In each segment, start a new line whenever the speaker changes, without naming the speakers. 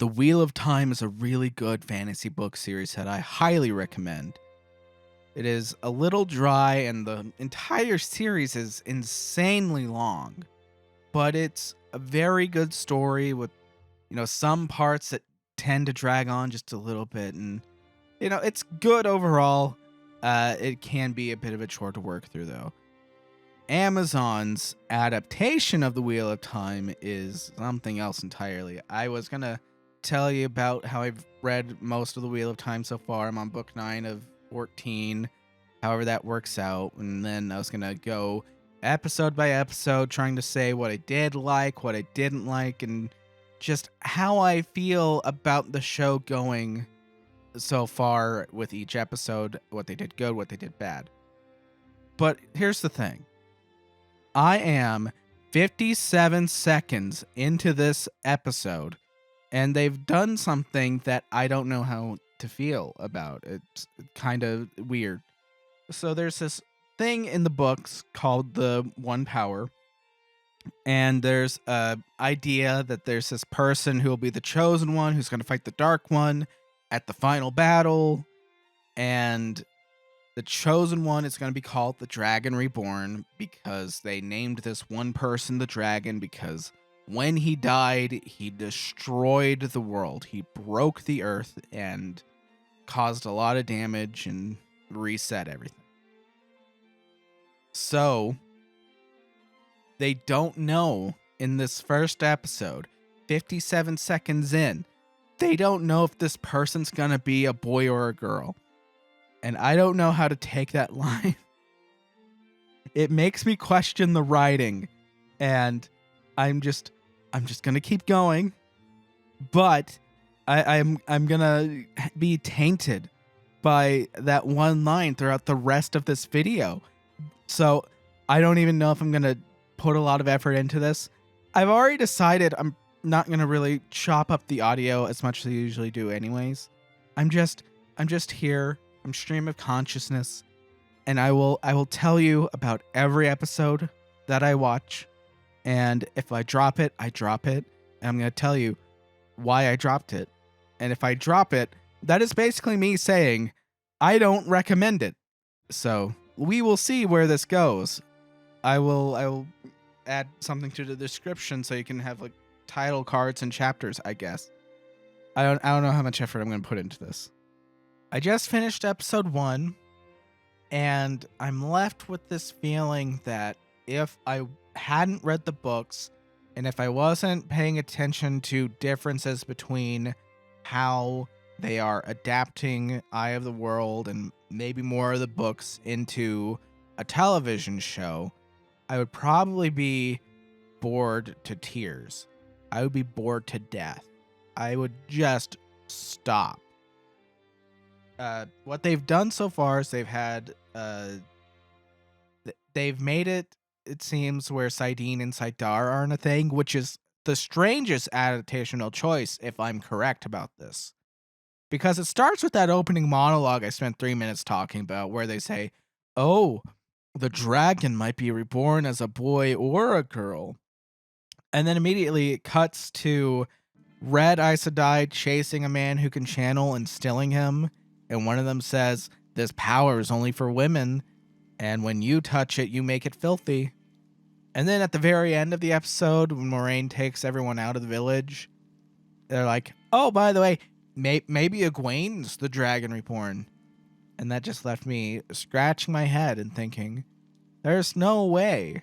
The Wheel of Time is a really good fantasy book series that I highly recommend. It is a little dry and the entire series is insanely long, but it's a very good story with, some parts that tend to drag on just a little bit, and it's good overall. It can be a bit of a chore to work through though. Amazon's adaptation of The Wheel of Time is something else entirely. I was going to tell you about how I've read most of The Wheel of Time so far. I'm on book 9 of 14, however that works out. And then I was going to go episode by episode, trying to say what I did like, what I didn't like, and just how I feel about the show going so far with each episode, what they did good, what they did bad. But here's the thing. I am 57 seconds into this episode, and they've done something that I don't know how to feel about. It's kind of weird. So there's this thing in the books called the One Power, and there's a idea that there's this person who will be the chosen one who's going to fight the Dark One at the final battle, and the chosen one is going to be called the Dragon Reborn because they named this one person the dragon because when he died, he destroyed the world. He broke the earth and caused a lot of damage and reset everything. So, they don't know in this first episode, 57 seconds in, they don't know if this person's going to be a boy or a girl. And I don't know how to take that line. It makes me question the writing, and I'm just gonna keep going. But I'm gonna be tainted by that one line throughout the rest of this video. So I don't even know if I'm gonna put a lot of effort into this. I've already decided I'm not gonna really chop up the audio as much as I usually do anyways. I'm just here. I'm stream of consciousness, and I will tell you about every episode that I watch, and if I drop it, I drop it, and I'm going to tell you why I dropped it. And if I drop it, that is basically me saying I don't recommend it. So, we will see where this goes. I will add something to the description so you can have like title cards and chapters, I guess. I don't know how much effort I'm going to put into this. I just finished episode 1, and I'm left with this feeling that if I hadn't read the books, and if I wasn't paying attention to differences between how they are adapting Eye of the World and maybe more of the books into a television show, I would probably be bored to tears. I would be bored to death. I would just stop. What they've done so far is they've made it seems, where Saidin and Saidar aren't a thing, which is the strangest adaptational choice, if I'm correct about this. Because it starts with that opening monologue I spent 3 minutes talking about, where they say, oh, the dragon might be reborn as a boy or a girl. And then immediately it cuts to Red Aes Sedai chasing a man who can channel and stilling him. And one of them says, this power is only for women, and when you touch it, you make it filthy. And then at the very end of the episode, when Moraine takes everyone out of the village, they're like, oh, by the way, maybe Egwene's the Dragon Reborn. And that just left me scratching my head and thinking, there's no way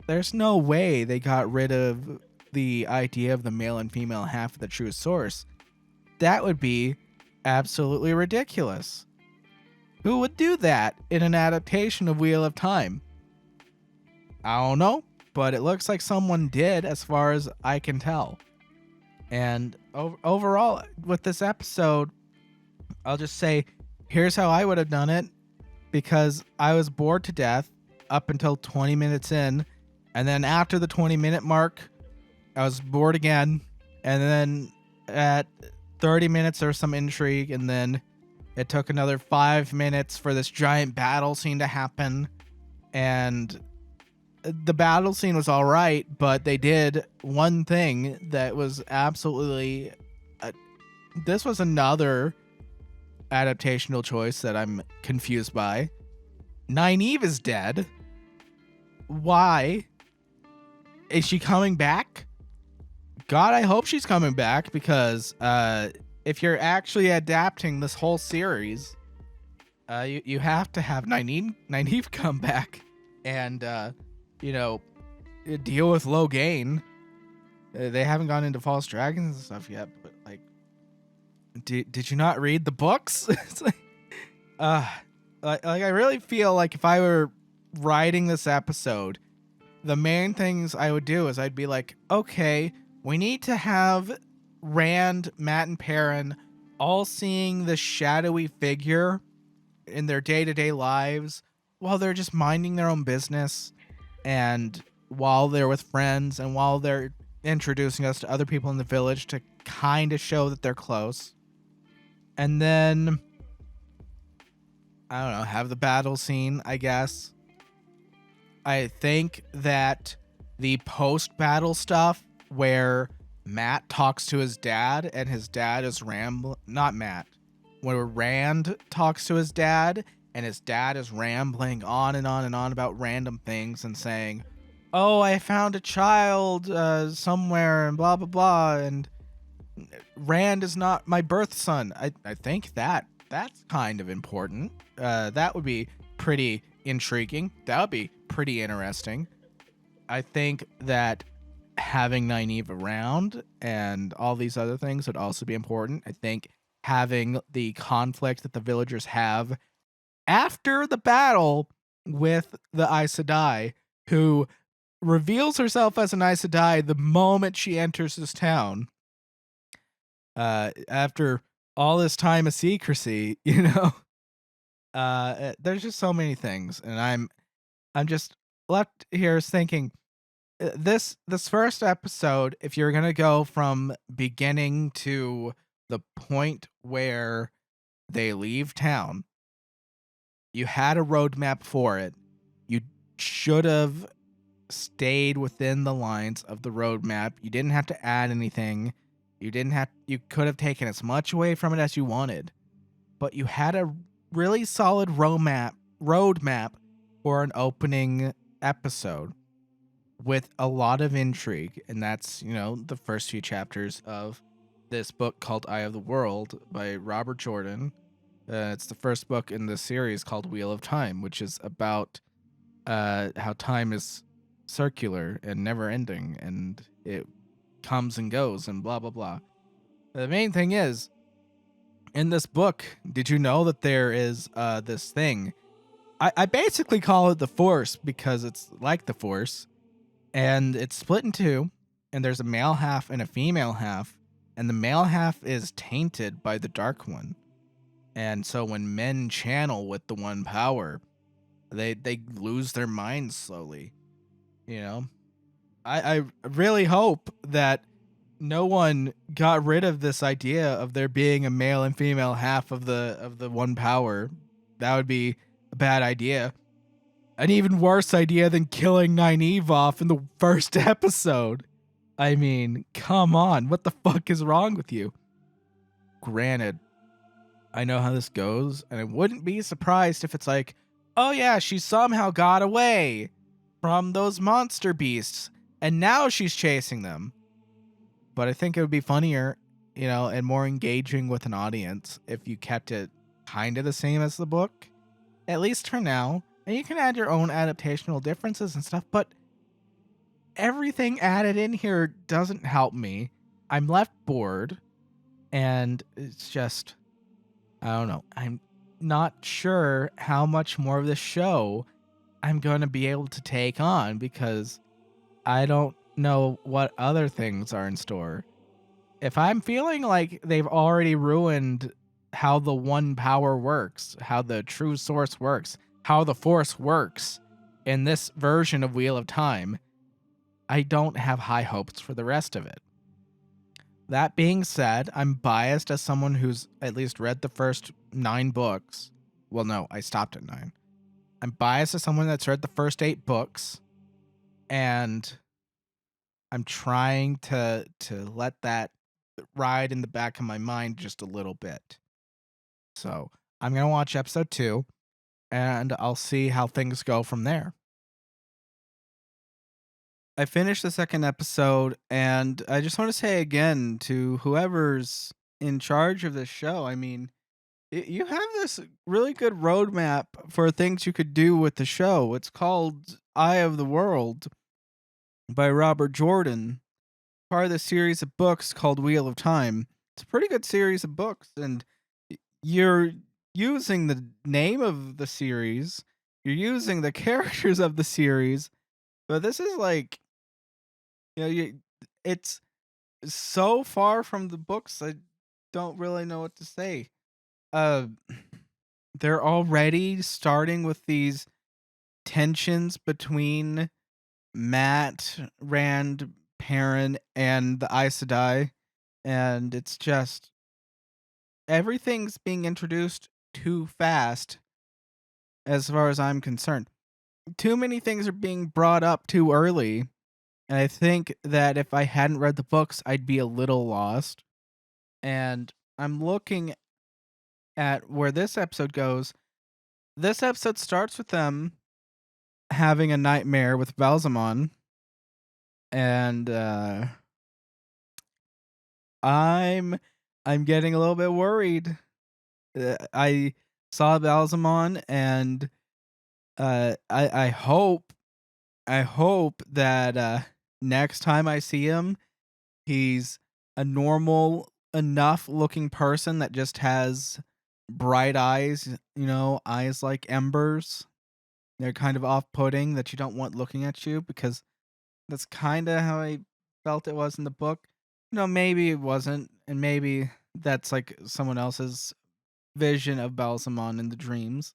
they got rid of the idea of the male and female half of the true source. That would be absolutely ridiculous. Who would do that in an adaptation of Wheel of Time? I don't know, but it looks like someone did, as far as I can tell. And overall, with this episode, I'll just say, here's how I would have done it, because I was bored to death up until 20 minutes in, and then after the 20-minute mark, I was bored again, and then at 30 minutes there was some intrigue, and then it took another 5 minutes for this giant battle scene to happen, and the battle scene was all right, but they did one thing that was absolutely This was another adaptational choice that I'm confused by. Nynaeve is dead. Why? Is she coming back? God, I hope she's coming back, because if you're actually adapting this whole series, you have to have Nynaeve come back and deal with Logain. They haven't gone into False Dragons and stuff yet, but like, did you not read the books? It's like, I really feel like if I were writing this episode, the main things I would do is I'd be like, okay, we need to have Rand, Matt, and Perrin all seeing this shadowy figure in their day-to-day lives while they're just minding their own business, and while they're with friends, and while they're introducing us to other people in the village to kind of show that they're close. And then, I don't know, have the battle scene, I guess. I think that the post-battle stuff where Matt talks to his dad and his dad is not Matt, where Rand talks to his dad and his dad is rambling on and on and on about random things and saying, oh, I found a child somewhere and blah, blah, blah, and Rand is not my birth son. I think that's kind of important. That would be pretty intriguing. That would be pretty interesting. I think that having Nynaeve around and all these other things would also be important. I think having the conflict that the villagers have after the battle with the Aes Sedai, who reveals herself as an Aes Sedai the moment she enters this town. After all this time of secrecy, there's just so many things, and I'm just left here thinking, this first episode, if you're gonna go from beginning to the point where they leave town, you had a roadmap for it. You should have stayed within the lines of the roadmap. You didn't have to add anything. You could have taken as much away from it as you wanted, but you had a really solid roadmap for an opening episode with a lot of intrigue. And that's, the first few chapters of this book called Eye of the World by Robert Jordan. It's the first book in the series called Wheel of Time, which is about how time is circular and never ending, and it comes and goes and blah, blah, blah. The main thing is, in this book, did you know that there is this thing? I basically call it the Force because it's like the Force, and it's split in two, and there's a male half and a female half, and the male half is tainted by the Dark One. And so when men channel with the one power, they lose their minds slowly. I really hope that no one got rid of this idea of there being a male and female half of the one power. That would be a bad idea. An even worse idea than killing Nynaeve off in the first episode. I mean, come on, what the fuck is wrong with you? Granted, I know how this goes, and I wouldn't be surprised if it's like, oh yeah, she somehow got away from those monster beasts, and now she's chasing them. But I think it would be funnier, and more engaging with an audience if you kept it kind of the same as the book, at least for now. And you can add your own adaptational differences and stuff, but everything added in here doesn't help me. I'm left bored, and it's just, I don't know. I'm not sure how much more of the show I'm going to be able to take on, because I don't know what other things are in store. If I'm feeling like they've already ruined how the one power works, how the true source works, how the Force works in this version of Wheel of Time, I don't have high hopes for the rest of it. That being said, I'm biased as someone who's at least read the first 9 books. Well, no, I stopped at 9. I'm biased as someone that's read the first 8 books, and I'm trying to let that ride in the back of my mind just a little bit. So I'm going to watch episode 2 and I'll see how things go from there. I finished the second episode, and I just want to say again to whoever's in charge of this show, I mean, you have this really good roadmap for things you could do with the show. It's called Eye of the World by Robert Jordan, part of the series of books called Wheel of Time. It's a pretty good series of books, and you're using the name of the series, you're using the characters of the series, but this is like, it's so far from the books. I don't really know what to say. Uh, they're already starting with these tensions between Matt, Rand, Perrin, and the Aes Sedai, and it's just everything's being introduced too fast, as far as I'm concerned. Too many things are being brought up too early, and I think that if I hadn't read the books, I'd be a little lost. And I'm looking at where this episode goes. This episode starts with them having a nightmare with Balsamon, and I'm I'm getting a little bit worried. I saw Balsamon, and I hope that next time I see him, he's a normal enough looking person that just has bright eyes, eyes like embers. They're kind of off-putting that you don't want looking at you, because that's kind of how I felt it was in the book. Maybe it wasn't, and maybe that's like someone else's vision of Balsamon in the dreams.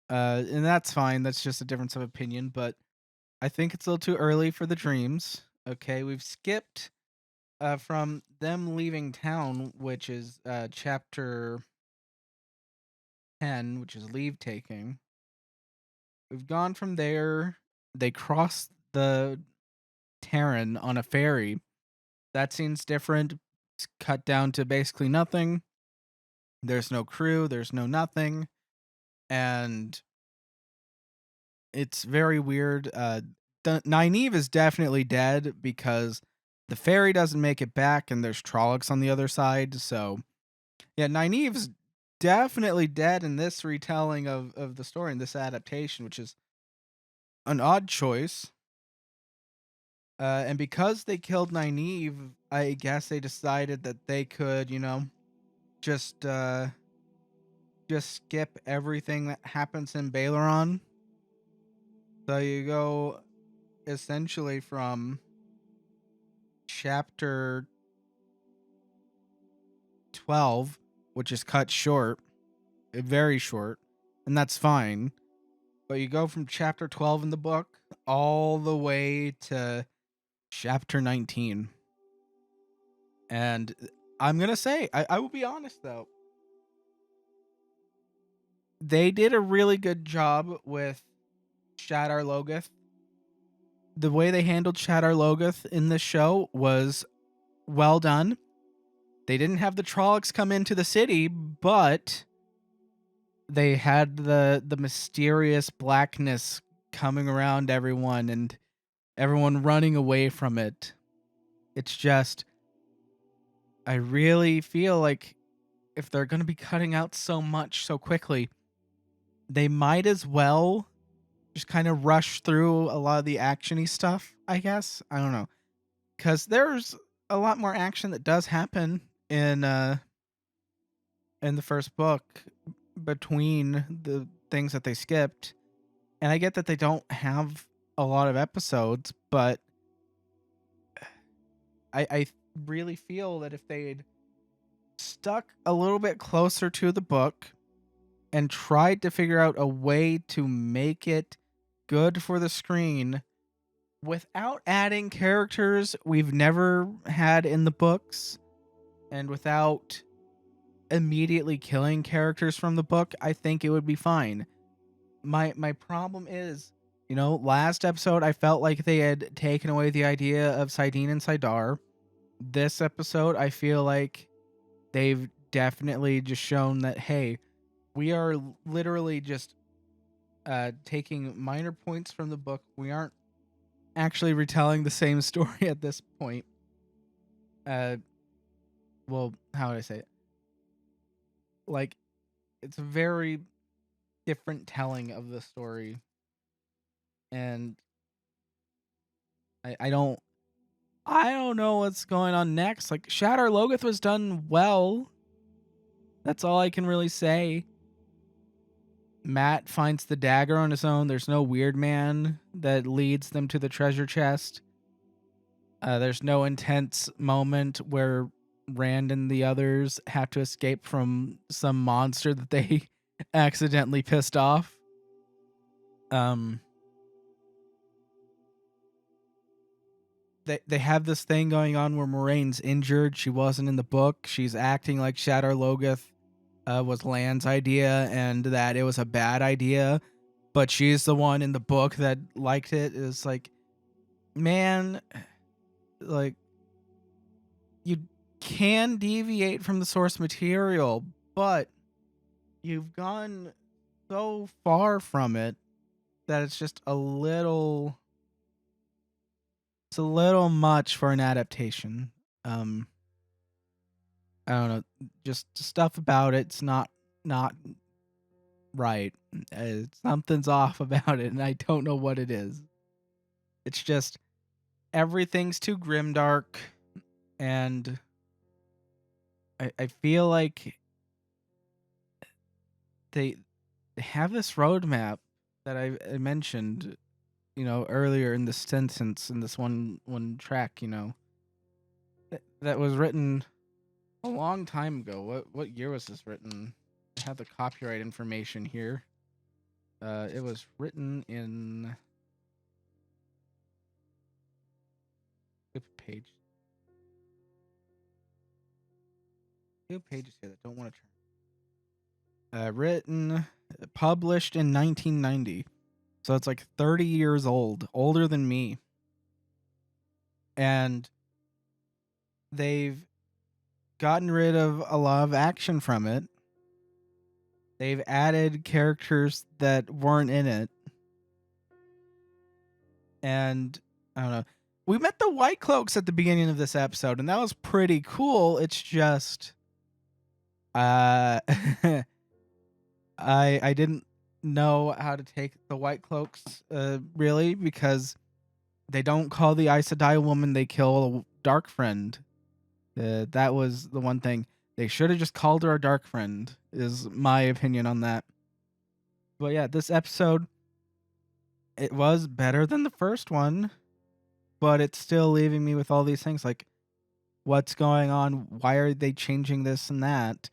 And that's fine. That's just a difference of opinion, but I think it's a little too early for the dreams. Okay, we've skipped from them leaving town, which is chapter 10, which is leave taking. We've gone from there. They cross the Terran on a ferry. That scene's different. It's cut down to basically nothing. There's no crew, there's no nothing. And it's very weird. Nynaeve is definitely dead because the ferry doesn't make it back, and there's Trollocs on the other side. So, yeah, Nynaeve's definitely dead in this retelling of the story, in this adaptation, which is an odd choice. And because they killed Nynaeve, I guess they decided that they could, just skip everything that happens in Baleron. So you go essentially from chapter 12, which is cut short, very short, and that's fine. But you go from chapter 12 in the book all the way to chapter 19. And I'm going to say, I will be honest though, they did a really good job with Shadar Logoth. The way they handled Shadar Logoth in this show was well done. They didn't have the Trollocs come into the city, but they had the mysterious blackness coming around everyone and everyone running away from it. It's just, I really feel like if they're going to be cutting out so much so quickly, they might as well just kind of rush through a lot of the action-y stuff, I guess. I don't know. Because there's a lot more action that does happen in the first book between the things that they skipped. And I get that they don't have a lot of episodes, but I really feel that if they'd stuck a little bit closer to the book and tried to figure out a way to make it good for the screen without adding characters we've never had in the books and without immediately killing characters from the book, I think it would be fine. My problem is, last episode I felt like they had taken away the idea of Saidin and Saidar. this episode, I feel like they've definitely just shown that, hey, we are literally just taking minor points from the book. We aren't actually retelling the same story at this point. Well, how would I say it? Like, it's a very different telling of the story, and I don't know what's going on next. Like, Shatter Logoth was done well. That's all I can really say. Matt finds the dagger on his own. There's no weird man that leads them to the treasure chest. There's no intense moment where Rand and the others have to escape from some monster that they accidentally pissed off. They have this thing going on where Moraine's injured. She wasn't in the book. She's acting like Shatter Logoth was Land's idea and that it was a bad idea, but she's the one in the book that liked it. It's like, man, like, you can deviate from the source material, but you've gone so far from it that it's just a little much for an adaptation. I don't know, just stuff about it's not right. Something's off about it, and I don't know what it is. It's just everything's too grimdark, and I feel like they have this roadmap that I mentioned, earlier in this sentence, in this one track, that was written a long time ago. What year was this written? I have the copyright information here. It was written in page. Two pages here that don't want to turn. Published in 1990. So it's like 30 years old, older than me. And they've gotten rid of a lot of action from it. They've added characters that weren't in it. And I don't know. We met the White Cloaks at the beginning of this episode, and that was pretty cool. It's just I didn't know how to take the White Cloaks really, because they don't call the Aes Sedai woman they kill a dark friend. That was the one thing. They should have just called her a dark friend, is my opinion on that. But yeah, this episode, it was better than the first one, but it's still leaving me with all these things like, what's going on? Why are they changing this and that?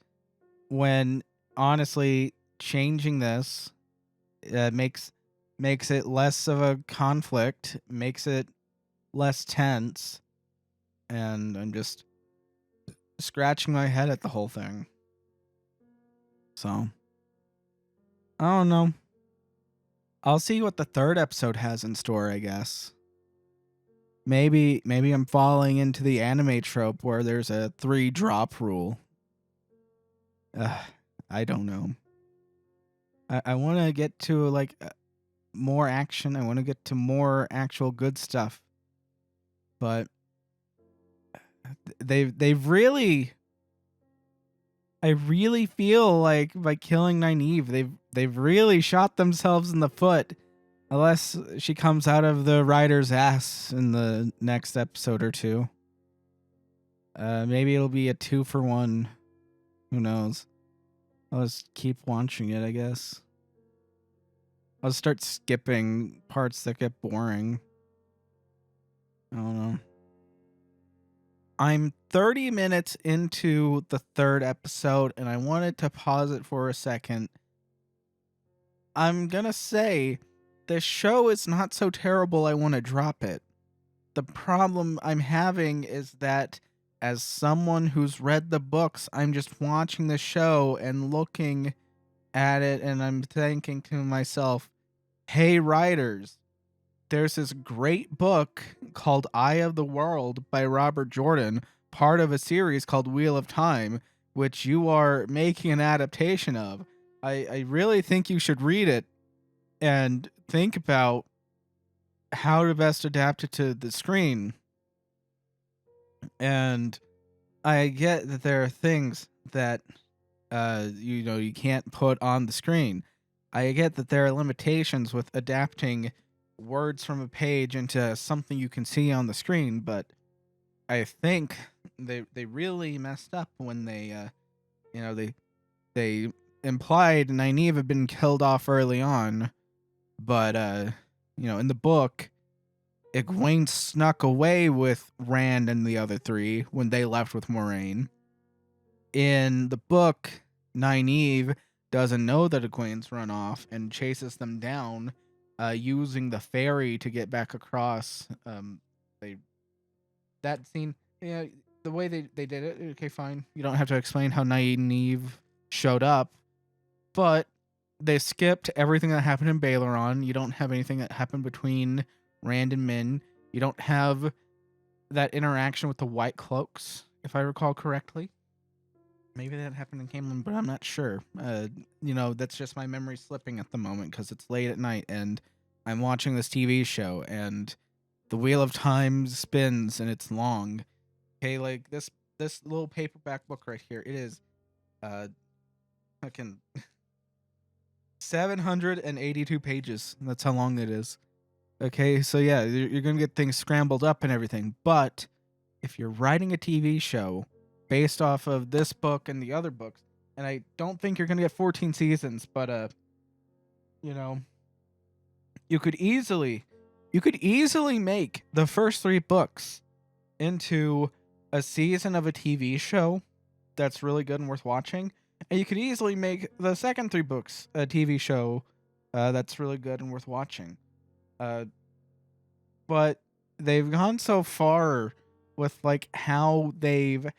When honestly, changing this makes it less of a conflict, makes it less tense, and I'm just scratching my head at the whole thing. So, I don't know. I'll see what the third episode has in store, I guess. Maybe I'm falling into the anime trope where there's a 3-drop rule. I don't know. I want to get to like more action. I want to get to more actual good stuff. But they've really, I really feel like by killing Nynaeve, they've really shot themselves in the foot. Unless she comes out of the rider's ass in the next episode or two. Maybe it'll be a 2-for-1. Who knows? I'll just keep watching it, I guess. I'll start skipping parts that get boring. I don't know. I'm 30 minutes into the third episode, and I wanted to pause it for a second. I'm gonna say, the show is not so terrible I want to drop it. The problem I'm having is that as someone who's read the books, I'm just watching the show and looking at it, and I'm thinking to myself, hey, writers, there's this great book called Eye of the World by Robert Jordan, part of a series called Wheel of Time, which you are making an adaptation of. I really think you should read it and think about how to best adapt it to the screen. And I get that there are things that you can't put on the screen. I get that there are limitations with adapting words from a page into something you can see on the screen, but I think they really messed up when they implied Nynaeve had been killed off early on, but in the book, Egwene snuck away with Rand and the other three when they left with Moraine. In the book, Nynaeve doesn't know that Egwene's run off and chases them down, using the ferry to get back across. That scene, yeah, the way they did it, okay, fine. You don't have to explain how Nynaeve showed up, but they skipped everything that happened in Baelorron. You don't have anything that happened between Rand and Min. You don't have that interaction with the White Cloaks, if I recall correctly. Maybe that happened in Camelin, but I'm not sure. That's just my memory slipping at the moment because it's late at night and I'm watching this TV show and the Wheel of Time spins and it's long. Okay, like this little paperback book right here. It is fucking 782 pages. That's how long it is. Okay, so yeah, you're gonna get things scrambled up and everything. But if you're writing a TV show based off of this book and the other books, and I don't think you're gonna get 14 seasons, but you could easily make the first 3 books into a season of a TV show that's really good and worth watching, and you could easily make the second 3 books a TV show that's really good and worth watching. But they've gone so far with like how they've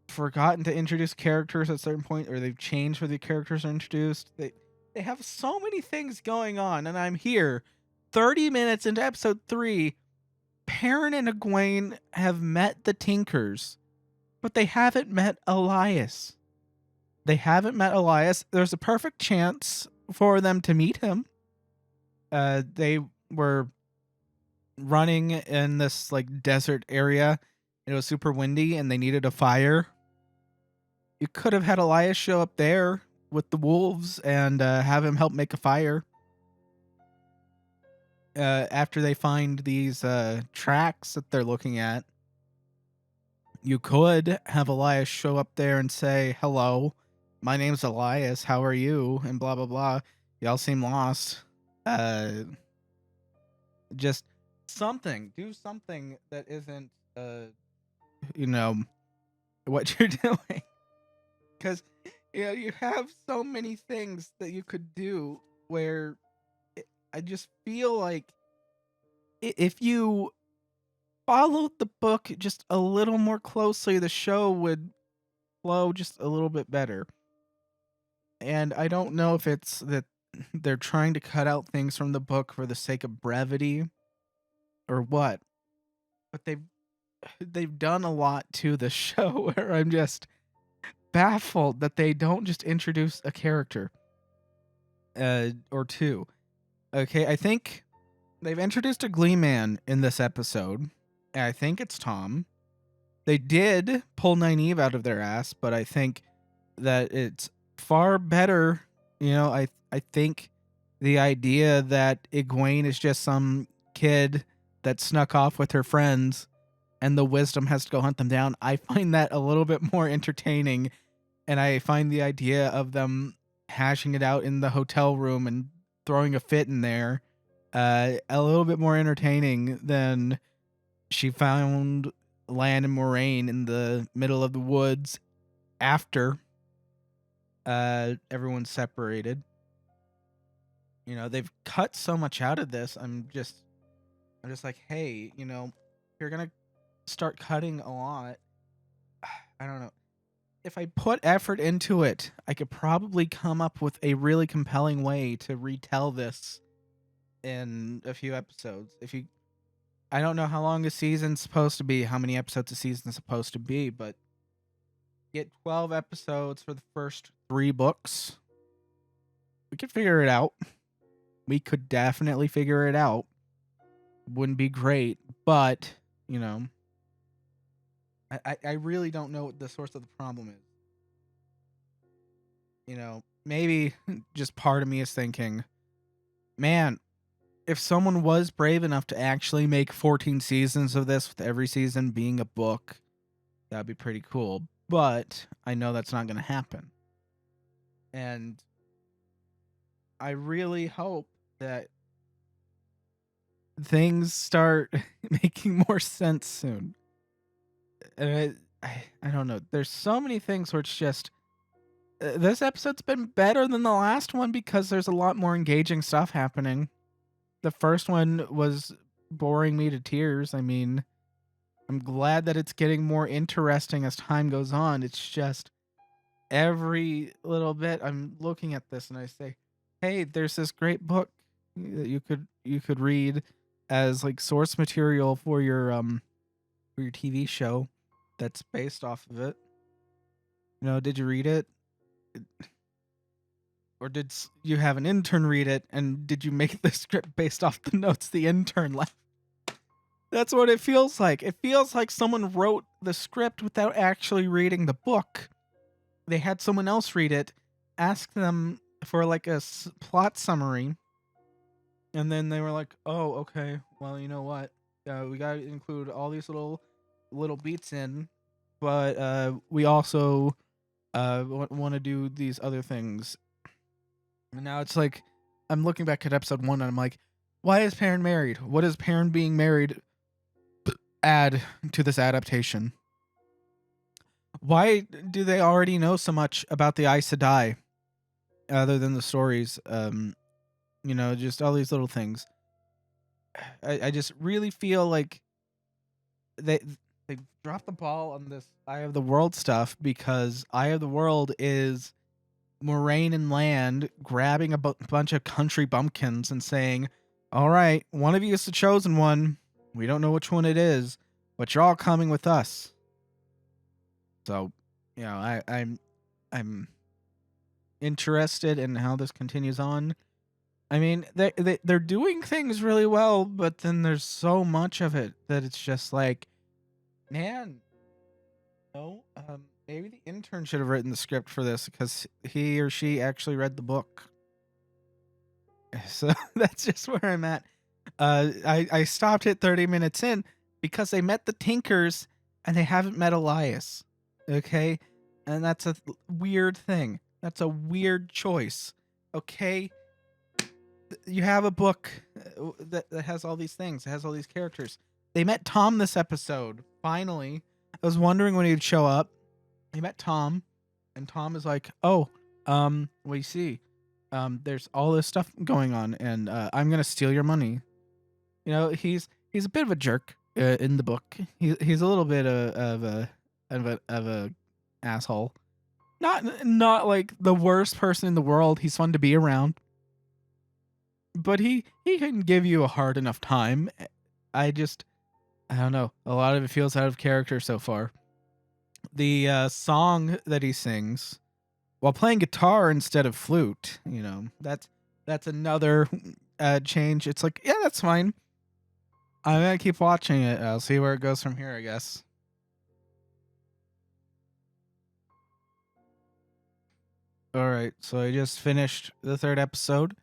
forgotten to introduce characters at a certain point, or they've changed where the characters are introduced. They have so many things going on, and I'm here 30 minutes into episode 3. Perrin and Egwene have met the Tinkers, but they haven't met Elias. There's a perfect chance for them to meet him. They were running in this like desert area. It was super windy and they needed a fire. You could have had Elias show up there with the wolves and have him help make a fire. After they find these tracks that they're looking at, you could have Elias show up there and say, "Hello, my name's Elias. How are you?" And blah, blah, blah. Y'all seem lost. Just do something that isn't, what you're doing. Because, you have so many things that you could do where I just feel like if you followed the book just a little more closely, the show would flow just a little bit better. And I don't know if it's that they're trying to cut out things from the book for the sake of brevity or what, but they've done a lot to the show where I'm just baffled that they don't just introduce a character or two. Okay, I think they've introduced a Glee Man in this episode. And I think it's Tom. They did pull Nynaeve out of their ass, but I think that it's far better. I think the idea that Egwene is just some kid that snuck off with her friends and the wisdom has to go hunt them down, I find that a little bit more entertaining. And I find the idea of them hashing it out in the hotel room and throwing a fit in there a little bit more entertaining than she found Lan and Moraine in the middle of the woods after everyone's separated. They've cut so much out of this. I'm just like, hey, you're gonna start cutting a lot. I don't know. If I put effort into it, I could probably come up with a really compelling way to retell this in a few episodes. If you I don't know how long a season's supposed to be, how many episodes a season's supposed to be, but get 12 episodes for the first 3 books. We could figure it out. We could definitely figure it out. Wouldn't be great, but, you know, I really don't know what the source of the problem is. You know, maybe just part of me is thinking, man, if someone was brave enough to actually make 14 seasons of this with every season being a book, that'd be pretty cool. But I know that's not going to happen. And I really hope that things start making more sense soon. And I don't know. There's so many things where it's just this episode's been better than the last one because there's a lot more engaging stuff happening. The first one was boring me to tears. I mean, I'm glad that it's getting more interesting as time goes on. It's just every little bit I'm looking at this and I say, "Hey, there's this great book that you could read as like source material for your TV show that's based off of it." You know, did you read it? Or did you have an intern read it, and did you make the script based off the notes the intern left? That's what it feels like. It feels like someone wrote the script without actually reading the book. They had someone else read it, ask them for like a plot summary, and then they were like, "Oh, okay. Well, you know what? We got to include all these little beats in, but we also want to do these other things." And now it's like I'm looking back at episode 1 and I'm like, "Why is Perrin married? What does Perrin being married add to this adaptation? Why do they already know so much about the Aes Sedai other than the stories? You know, just all these little things. I just really feel like they they dropped the ball on this Eye of the World stuff because Eye of the World is Moraine and Land grabbing a bunch of country bumpkins and saying, "All right, one of you is the chosen one. We don't know which one it is, but you're all coming with us." So, you know, I'm interested in how this continues on. I mean, they're doing things really well, but then there's so much of it that it's just like, man, no, maybe the intern should have written the script for this because he or she actually read the book. So that's just where I'm at. I stopped at 30 minutes in because they met the Tinkers and they haven't met Elias. Okay, and that's a weird thing. That's a weird choice. Okay, you have a book that has all these things. It has all these characters. They met Tom this episode. Finally, I was wondering when he'd show up. They met Tom, and Tom is like, "Oh, what do you see? There's all this stuff going on, and I'm gonna steal your money." You know, he's a bit of a jerk in the book. He's a little bit of a asshole. Not like the worst person in the world. He's fun to be around, but he can give you a hard enough time. I don't know. A lot of it feels out of character so far. The song that he sings while playing guitar instead of flute, you know, that's another change. It's like, yeah, that's fine. I'm gonna keep watching it. I'll see where it goes from here, I guess. All right, so I just finished the 3rd episode.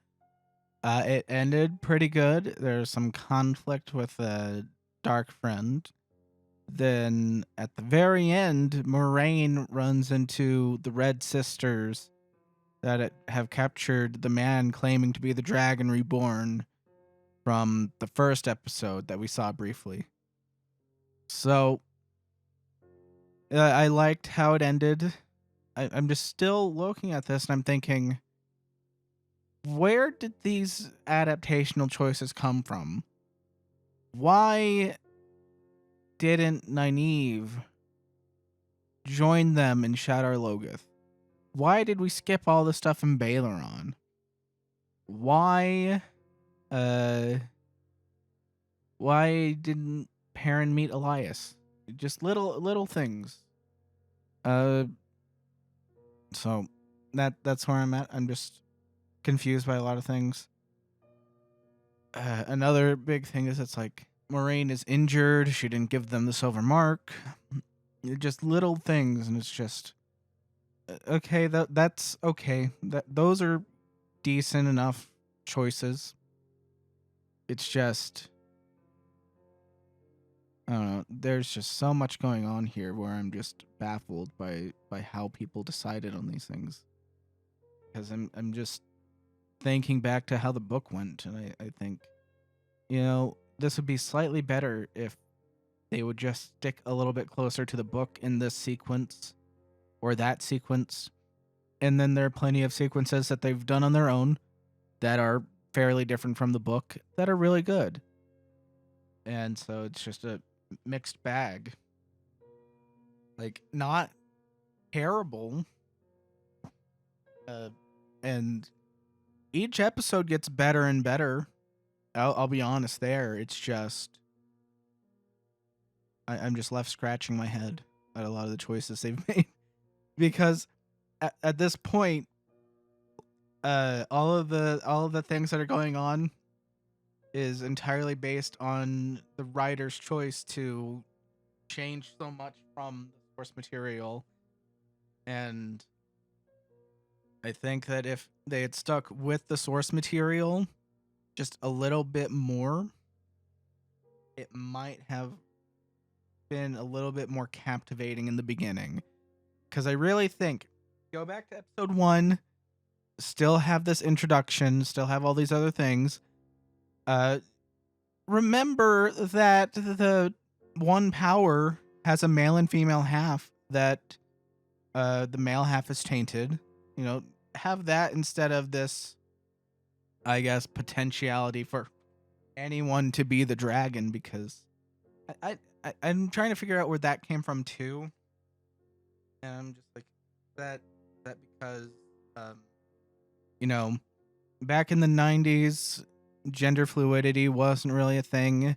It ended pretty good. There's some conflict with a dark friend. Then at the very end, Moraine runs into the Red Sisters that have captured the man claiming to be the Dragon Reborn from the 1st episode that we saw briefly. So I liked how it ended. I'm just still looking at this and I'm thinking, where did these adaptational choices come from? Why didn't Nynaeve join them in Shadar Logoth? Why did we skip all the stuff in Baeleron? Why Why didn't Perrin meet Elias? Just little things. Uh, so that's where I'm at. I'm just confused by a lot of things. Another big thing is it's like Moraine is injured. She didn't give them the silver mark. Just little things, and it's just okay. That's okay. Those are decent enough choices. It's just I don't know. There's just so much going on here where I'm just baffled by how people decided on these things. Because I'm just thinking back to how the book went, and I think, this would be slightly better if they would just stick a little bit closer to the book in this sequence or that sequence. And then there are plenty of sequences that they've done on their own that are fairly different from the book that are really good. And so it's just a mixed bag. Like, not terrible. And each episode gets better and better. I'll be honest there. It's just I'm just left scratching my head at a lot of the choices they've made. Because at this point, all of the things that are going on is entirely based on the writer's choice to change so much from the source material. And I think that if they had stuck with the source material just a little bit more, it might have been a little bit more captivating in the beginning. Because I really think, go back to episode 1, still have this introduction, still have all these other things. Remember that the one power has a male and female half, that the male half is tainted. Have that instead of this, I guess, potentiality for anyone to be the dragon, because I'm trying to figure out where that came from too. And I'm just like, that because back in the 90s, gender fluidity wasn't really a thing.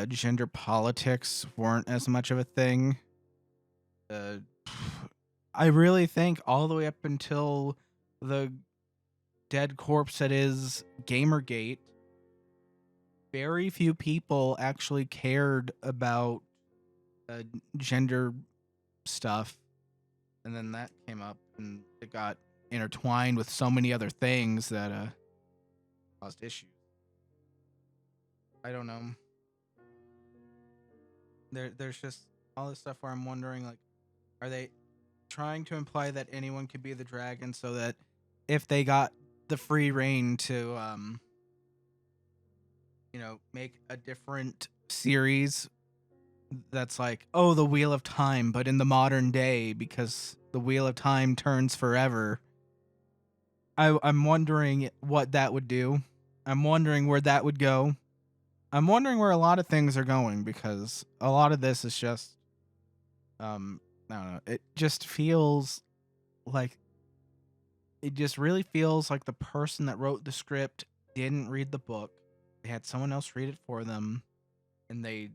Gender politics weren't as much of a thing. I really think all the way up until the dead corpse that is Gamergate, very few people actually cared about gender stuff. And then that came up, and it got intertwined with so many other things that caused issues. I don't know. There's just all this stuff where I'm wondering, like, are they trying to imply that anyone could be the dragon, so that if they got the free reign to make a different series that's like, oh, the Wheel of Time, but in the modern day, because the Wheel of Time turns forever. I'm wondering what that would do. I'm wondering where that would go. I'm wondering where a lot of things are going, because a lot of this is just I don't know. It just really feels like the person that wrote the script didn't read the book. They had someone else read it for them, and they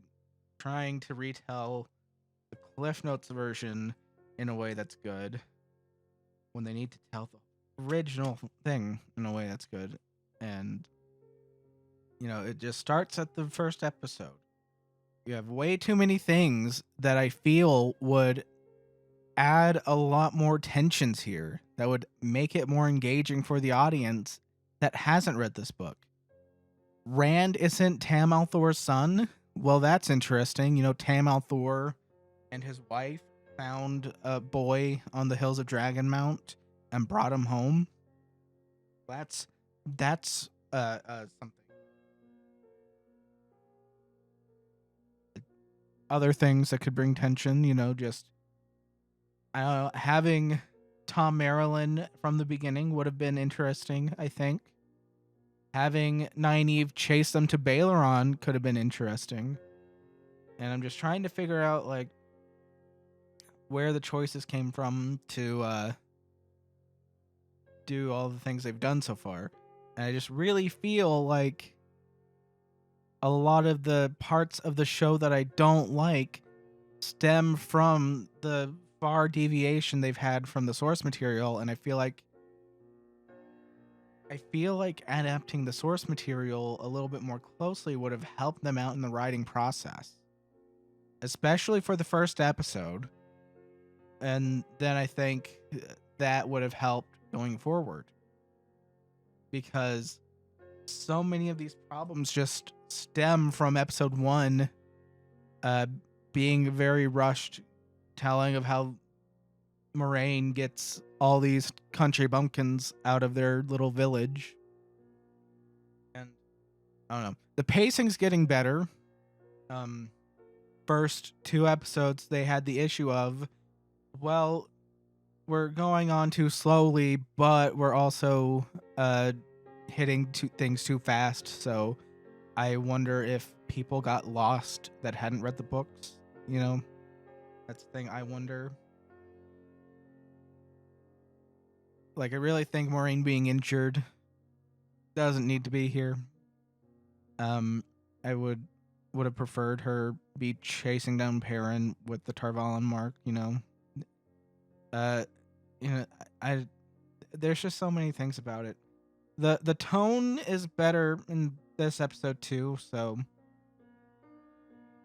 trying to retell the Cliff Notes version in a way that's good, when they need to tell the original thing in a way that's good. And it just starts at the first episode. You have way too many things that I feel would add a lot more tensions here, that would make it more engaging for the audience that hasn't read this book. Rand isn't Tam Althor's son. Well, that's interesting. Tam Althor and his wife found a boy on the hills of Dragonmount and brought him home. That's something. Other things that could bring tension, just having Tom Marilyn from the beginning would have been interesting, I think. Having Nynaeve chase them to Baeleron could have been interesting. And I'm just trying to figure out, like, where the choices came from to do all the things they've done so far. And I just really feel like a lot of the parts of the show that I don't like stem from the far deviation they've had from the source material, and I feel like adapting the source material a little bit more closely would have helped them out in the writing process, especially for the first episode. And then I think that would have helped going forward, because so many of these problems just stem from episode 1 uh, being very rushed telling of how Moraine gets all these country bumpkins out of their little village. And I don't know. The pacing's getting better. First 2 episodes, they had the issue of, well, we're going on too slowly, but we're also hitting things too fast. So I wonder if people got lost that hadn't read the books. You know, that's the thing I wonder. Like, I really think Moraine being injured doesn't need to be here. I would have preferred her be chasing down Perrin with the Tarvalin mark, you know. I there's just so many things about it. The tone is better in this episode too, so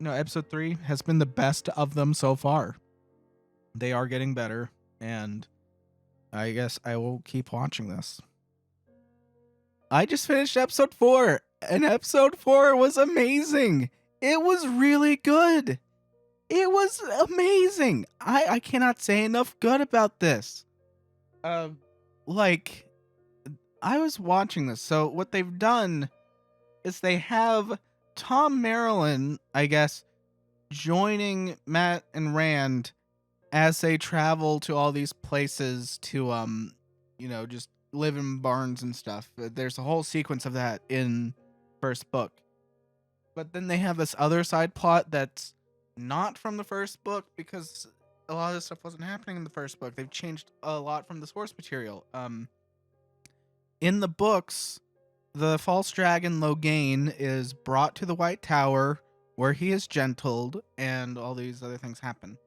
episode 3 has been the best of them so far. They are getting better, and I guess I will keep watching this. I just finished episode 4, and episode 4 was amazing. It was really good. It was amazing. I cannot say enough good about this. Like, I was watching this. So what they've done is they have Tom Maryland, I guess, joining Matt and Rand as they travel to all these places to just live in barns and stuff. There's a whole sequence of that in first book. But then they have this other side plot that's not from the first book, because a lot of this stuff wasn't happening in the first book. They've changed a lot from the source material. In the books, the false dragon Logain is brought to the White Tower, where he is gentled, and all these other things happen.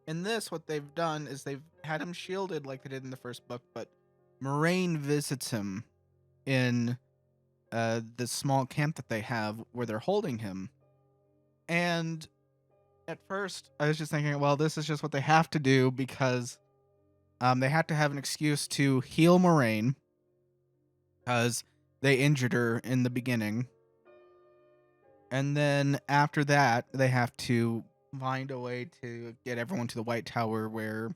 In this, what they've done is they've had him shielded like they did in the first book, but Moraine visits him in the small camp that they have where they're holding him. And at first, I was just thinking, well, this is just what they have to do, because they had to have an excuse to heal Moraine, because they injured her in the beginning. And then after that, they have to find a way to get everyone to the White Tower where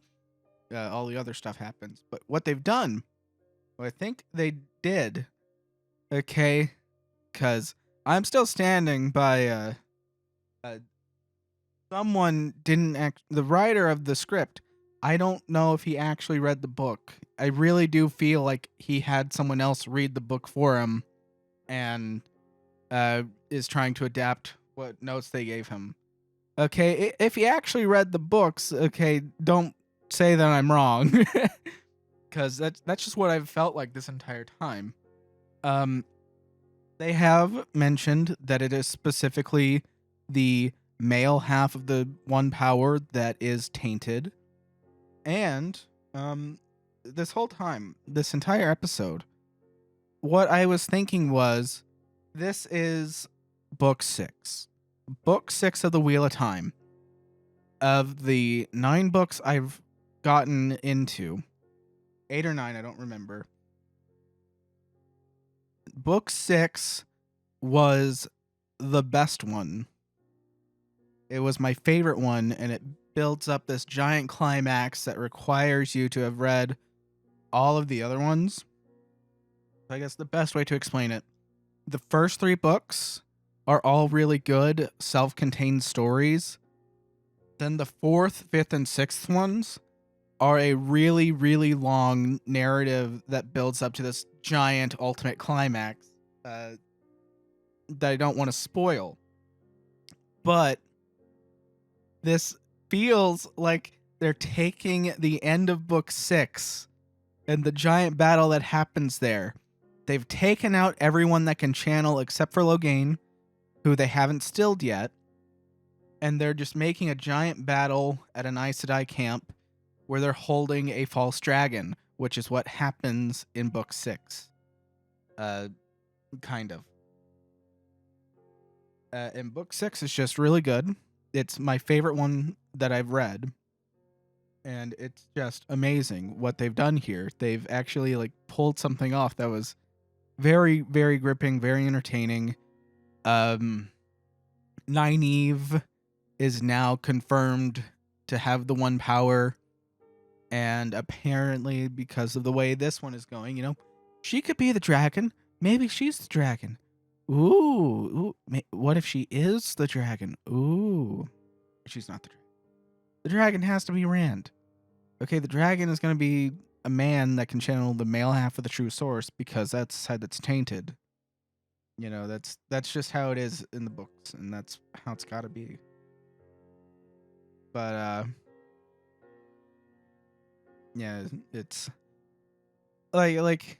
all the other stuff happens. But what they've done, what I think they did, okay, because I'm still standing by someone didn't the writer of the script, I don't know if he actually read the book. I really do feel like he had someone else read the book for him and is trying to adapt what notes they gave him. Okay, if he actually read the books, okay, don't say that I'm wrong, because that's just what I've felt like this entire time. They have mentioned that it is specifically the male half of the one power that is tainted, and this whole time, this entire episode, what I was thinking was, this is book 6. Book 6 of the Wheel of Time. Of the 9 books I've gotten into, 8 or 9, I don't remember. Book 6 was the best one. It was my favorite one, and it builds up this giant climax that requires you to have read all of the other ones. I guess the best way to explain it, the first 3 books are all really good, self-contained stories. Then the 4th, 5th, and 6th ones are a really, really long narrative that builds up to this giant ultimate climax that I don't want to spoil. But this feels like they're taking the end of book 6 and the giant battle that happens there. They've taken out everyone that can channel except for Logain. who they haven't stilled yet, and they're just making a giant battle at an Aes Sedai camp where they're holding a false dragon, which is what happens in book 6. Kind of. And book 6 is just really good. It's my favorite one that I've read. And it's just amazing what they've done here. They've actually like pulled something off that was very, very gripping, very entertaining. Nynaeve is now confirmed to have the one power. And apparently, because of the way this one is going, she could be the dragon. Maybe she's the dragon. Ooh. What if she is the dragon? Ooh. She's not the dragon. The dragon has to be Rand. Okay, the dragon is going to be a man that can channel the male half of the true source because that's the side that's tainted. That's just how it is in the books, and that's how it's got to be. But yeah, it's like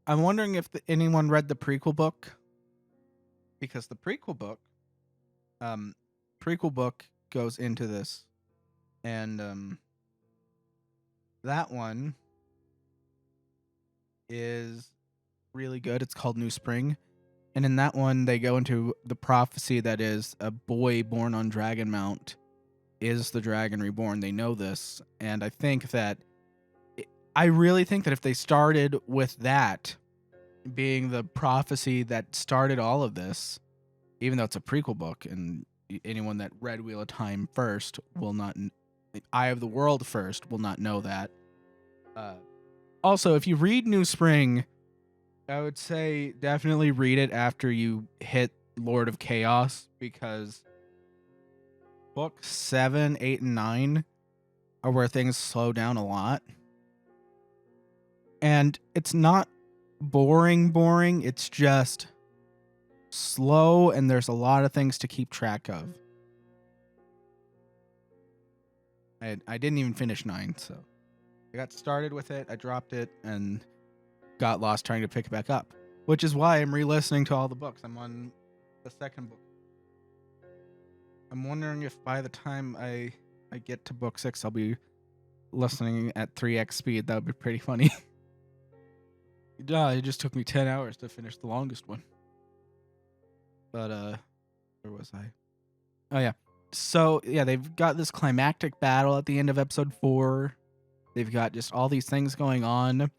I'm wondering if anyone read the prequel book, because the prequel book goes into this, and that one is really good. It's called New Spring. And in that one, they go into the prophecy that is a boy born on Dragonmount is the dragon reborn. They know this. And I really think that if they started with that being the prophecy that started all of this, even though it's a prequel book, and anyone that read Wheel of Time first will not, Eye of the World first will not know that. Also, if you read New Spring, I would say definitely read it after you hit Lord of Chaos, because books 7, 8, and 9 are where things slow down a lot. And it's not boring. It's just slow, and there's a lot of things to keep track of. I didn't even finish 9, so I got started with it, I dropped it, and got lost trying to pick it back up, which is why I'm re-listening to all the books. I'm on the second book. I'm wondering if by the time I get to book 6, I'll be listening at 3x speed. That would be pretty funny. It just took me 10 hours to finish the longest one. But where was I? Oh yeah. So yeah, they've got this climactic battle at the end of episode 4. They've got just all these things going on.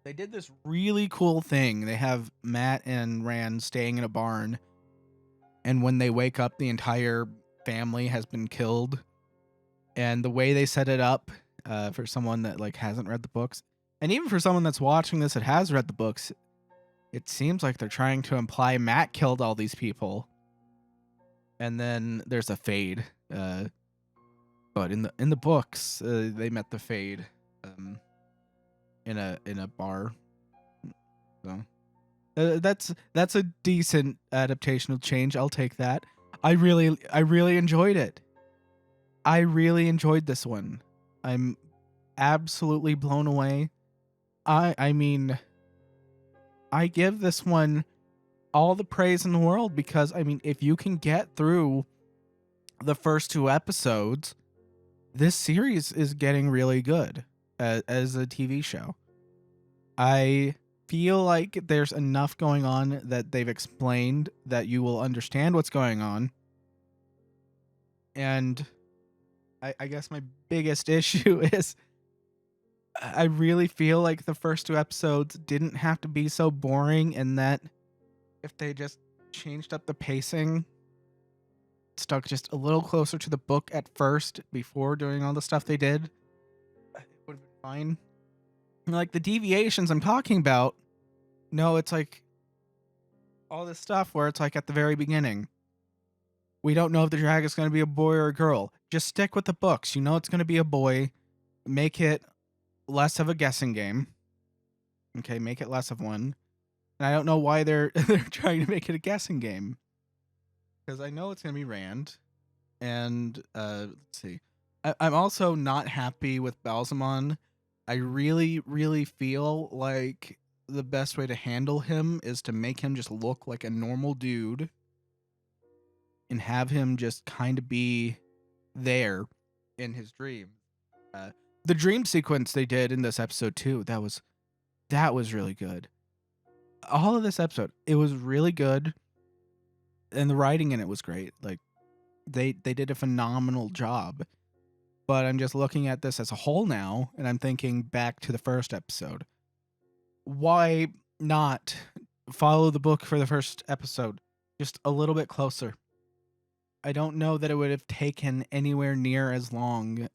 They did this really cool thing. They have Matt and Rand staying in a barn, and when they wake up, the entire family has been killed. And the way they set it up, for someone that like hasn't read the books, and even for someone that's watching this that has read the books, it seems like they're trying to imply Matt killed all these people. And then there's a fade. But in the books, they met the fade in a bar. So that's a decent adaptational change. I'll take that. I really enjoyed it. I really enjoyed this one. I'm absolutely blown away. I mean, I give this one all the praise in the world, because I mean, if you can get through the first 2 episodes, this series is getting really good as a TV show. I feel like there's enough going on that they've explained that you will understand what's going on. And I guess my biggest issue is I really feel like the first 2 episodes didn't have to be so boring, and that if they just changed up the pacing, stuck just a little closer to the book at first before doing all the stuff they did, it would have been fine. Like the deviations I'm talking about, no, it's like all this stuff where it's like at the very beginning, we don't know if the dragon is going to be a boy or a girl. Just stick with the books. You know it's going to be a boy. Make it less of a guessing game. Okay, make it less of one. And I don't know why they're trying to make it a guessing game, because I know it's going to be Rand. And let's see. I'm also not happy with Balsamon. I really, really feel like the best way to handle him is to make him just look like a normal dude, and have him just kind of be there in his dream. The dream sequence they did in this episode too, that was really good. All of this episode, it was really good, and the writing in it was great. Like they did a phenomenal job. But I'm just looking at this as a whole now, and I'm thinking back to the first episode. Why not follow the book for the first episode just a little bit closer? I don't know that it would have taken anywhere near as long.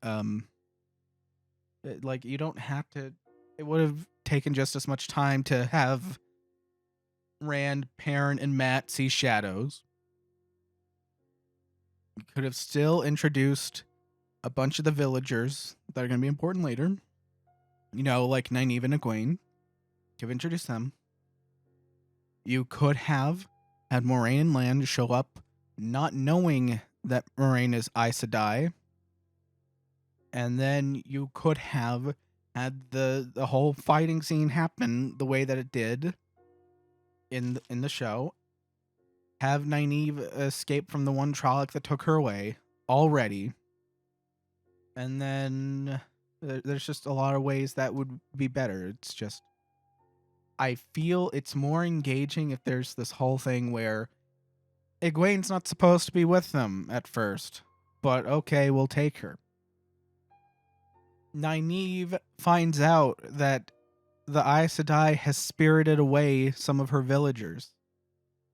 Like you don't have to. It would have taken just as much time to have Rand, Perrin, and Matt see shadows. You could have still introduced a bunch of the villagers that are going to be important later. You know, like Nynaeve and Egwene. Could have introduced them. You could have had Moraine and Land show up, not knowing that Moraine is Aes Sedai. And then you could have had the whole fighting scene happen the way that it did in the show. Have Nynaeve escape from the one Trolloc that took her away already. And then there's just a lot of ways that would be better. It's just, I feel it's more engaging if there's this whole thing where Egwene's not supposed to be with them at first, but okay, we'll take her. Nynaeve finds out that the Aes Sedai has spirited away some of her villagers,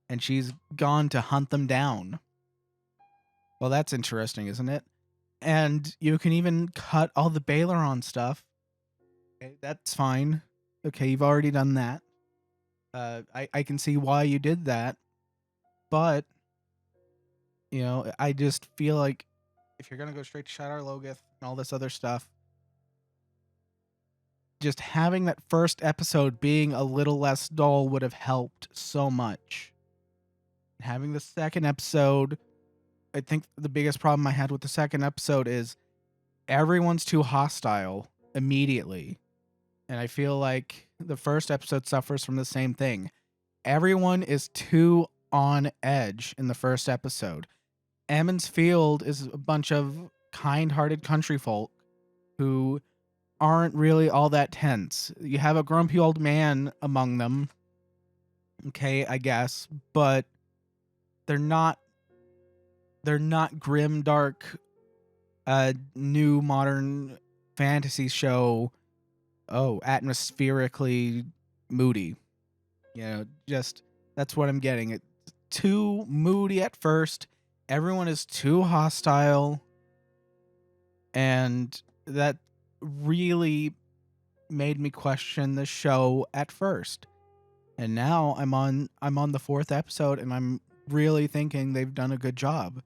and she's gone to hunt them down. Well, that's interesting, isn't it? And you can even cut all the Baeleron stuff. Okay, that's fine. Okay, you've already done that. I can see why you did that. But, you know, I just feel like if you're going to go straight to Shadar Logoth and all this other stuff, just having that first episode being a little less dull would have helped so much. Having the second episode, I think the biggest problem I had with the second episode is everyone's too hostile immediately. And I feel like the first episode suffers from the same thing. Everyone is too on edge in the first episode. Emond's Field is a bunch of kind-hearted country folk who aren't really all that tense. You have a grumpy old man among them. Okay, I guess, but they're not grim, dark, new modern fantasy show. Oh, atmospherically moody. You know, just that's what I'm getting. It's too moody at first. Everyone is too hostile, and that really made me question the show at first. And now I'm on the fourth episode, and I'm really thinking they've done a good job.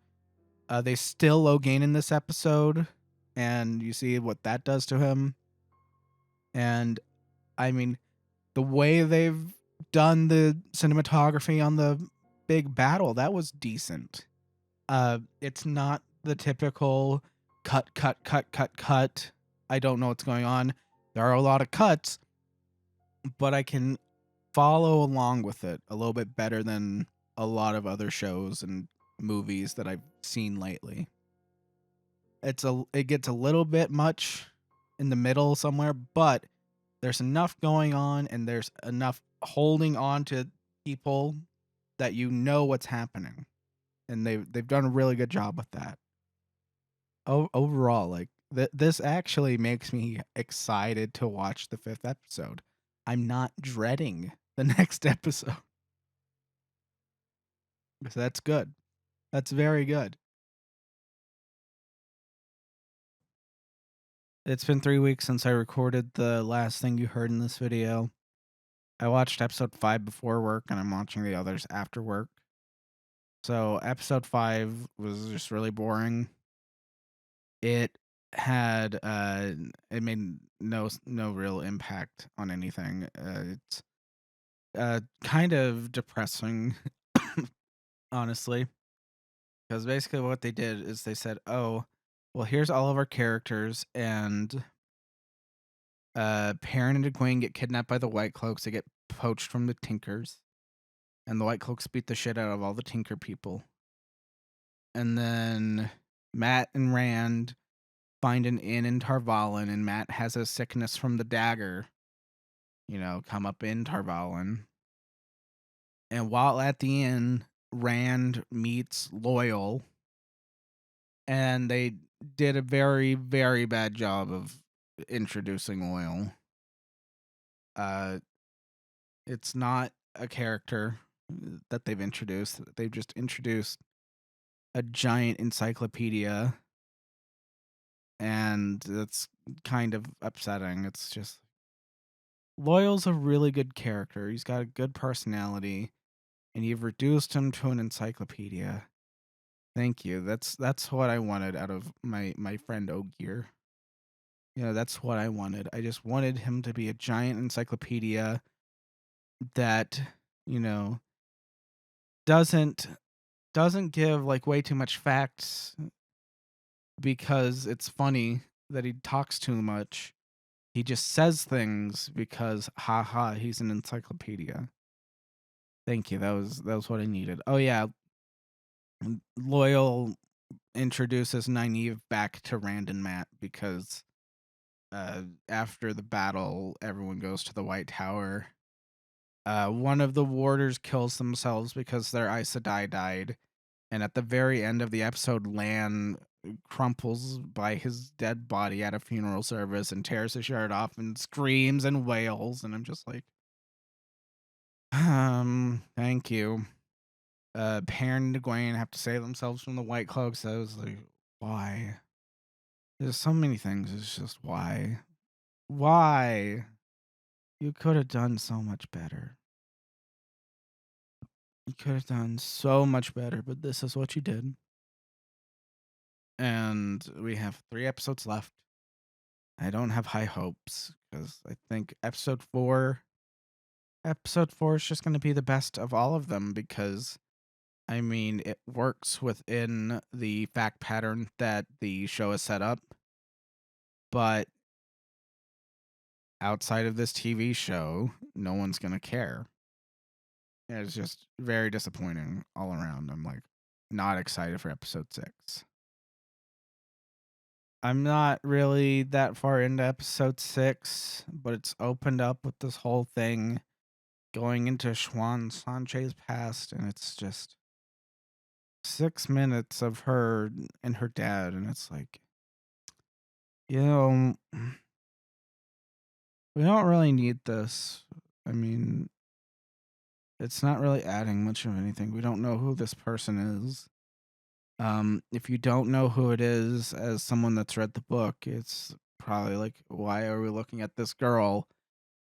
They still Logain in this episode, and you see what that does to him. And I mean, the way they've done the cinematography on the big battle, that was decent. It's not the typical cut. I don't know what's going on. There are a lot of cuts, but I can follow along with it a little bit better than a lot of other shows and movies that I've seen lately. It gets a little bit much in the middle somewhere, but there's enough going on and there's enough holding on to people that you know what's happening. And they've done a really good job with that. Overall, like this actually makes me excited to watch the fifth episode. I'm not dreading the next episode. So that's good. That's very good. It's been 3 weeks since I recorded the last thing you heard in this video. I watched episode 5 before work, and I'm watching the others after work. So episode 5 was just really boring. It had it made no real impact on anything. It's kind of depressing, honestly, because basically what they did is they said, "Oh, well, here's all of our characters, and Perrin and Egwene get kidnapped by the White Cloaks. They get poached from the Tinkers, and the White Cloaks beat the shit out of all the Tinker people. And then Matt and Rand find an inn in Tarvalin, and Matt has a sickness from the dagger, come up in Tarvalin. And while at the inn, Rand meets Loyal, and they did a very, very bad job of introducing Loyal. It's not a character that they've introduced. They've just introduced a giant encyclopedia, and that's kind of upsetting. It's just Loyal's a really good character. He's got a good personality, and you've reduced him to an encyclopedia. Thank you. That's what I wanted out of my friend Ogier. That's what I wanted. I just wanted him to be a giant encyclopedia that, you know, doesn't give like way too much facts because it's funny that he talks too much. He just says things because haha, he's an encyclopedia. Thank you. That was what I needed. Oh yeah, Loyal introduces Nynaeve back to Rand and Matt because after the battle, everyone goes to the White Tower. One of the warders kills themselves because their Aes Sedai died. And at the very end of the episode, Lan crumples by his dead body at a funeral service and tears his shirt off and screams and wails. And I'm just like, thank you. Perrin and Egwene have to save themselves from the White Cloaks. I was like, why? There's so many things. It's just why? Why? You could have done so much better. You could have done so much better, but this is what you did. And we have 3 episodes left. I don't have high hopes because I think episode 4 is just going to be the best of all of them because I mean, it works within the fact pattern that the show has set up, but outside of this TV show, no one's going to care. It's just very disappointing all around. I'm like not excited for episode 6. I'm not really that far into episode 6, but it's opened up with this whole thing going into Juan Sanchez past, and it's just 6 minutes of her and her dad, and it's like, you know, we don't really need this. I mean, it's not really adding much of anything. We don't know who this person is. If you don't know who it is as someone that's read the book, it's probably like, why are we looking at this girl?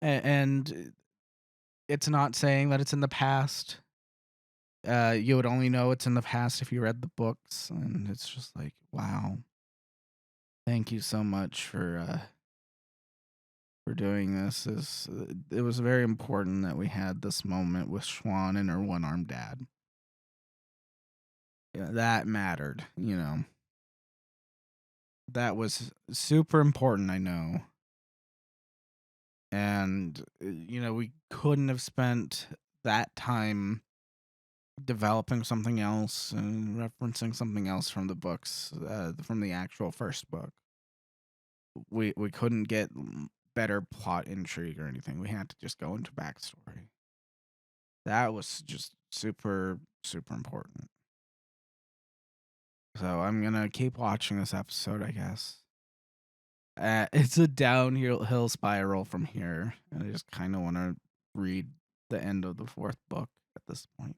And it's not saying that it's in the past. You would only know it's in the past if you read the books, and it's just like, wow. Thank you so much for doing this. It was very important that we had this moment with Schwan and her one-armed dad. Yeah, that mattered, That was super important, I know. And we couldn't have spent that time developing something else and referencing something else from the books, from the actual first book. We couldn't get better plot intrigue or anything. We had to just go into backstory. That was just super, super important. So I'm gonna keep watching this episode, I guess. It's a downhill spiral from here, and I just kind of want to read the end of the 4th book at this point.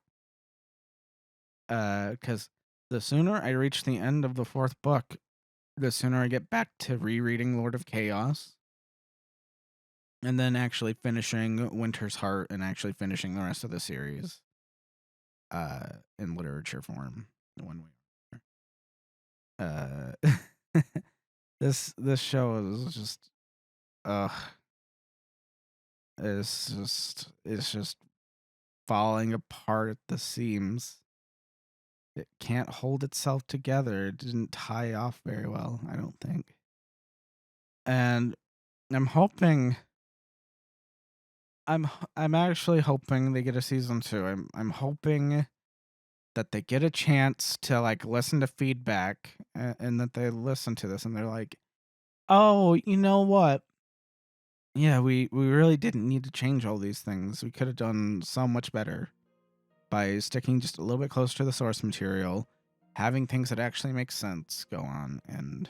Because the sooner I reach the end of the 4th book, the sooner I get back to rereading Lord of Chaos, and then actually finishing Winter's Heart and actually finishing the rest of the series, in literature form, one way. This show is just, it's just falling apart at the seams. It can't hold itself together. It didn't tie off very well, I don't think. And I'm hoping I'm actually hoping they get a season 2. I'm hoping that they get a chance to like listen to feedback, and that they listen to this and they're like, "Oh, you know what? Yeah, we really didn't need to change all these things. We could have done so much better by sticking just a little bit closer to the source material, having things that actually make sense go on." And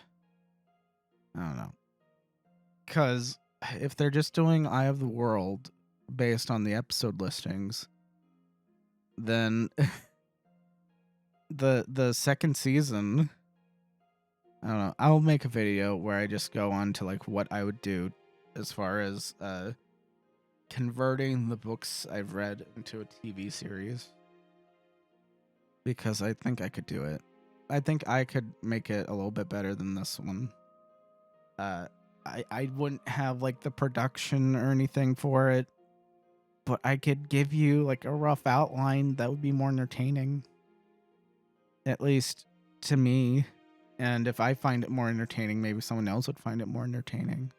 I don't know. Cuz if they're just doing Eye of the World based on the episode listings, then the second season, I don't know. I'll make a video where I just go on to like what I would do as far as converting the books I've read into a TV series, because I think I could do it. I think I could make it a little bit better than this one. I wouldn't have like the production or anything for it, but I could give you like a rough outline that would be more entertaining, at least to me. And if I find it more entertaining, maybe someone else would find it more entertaining.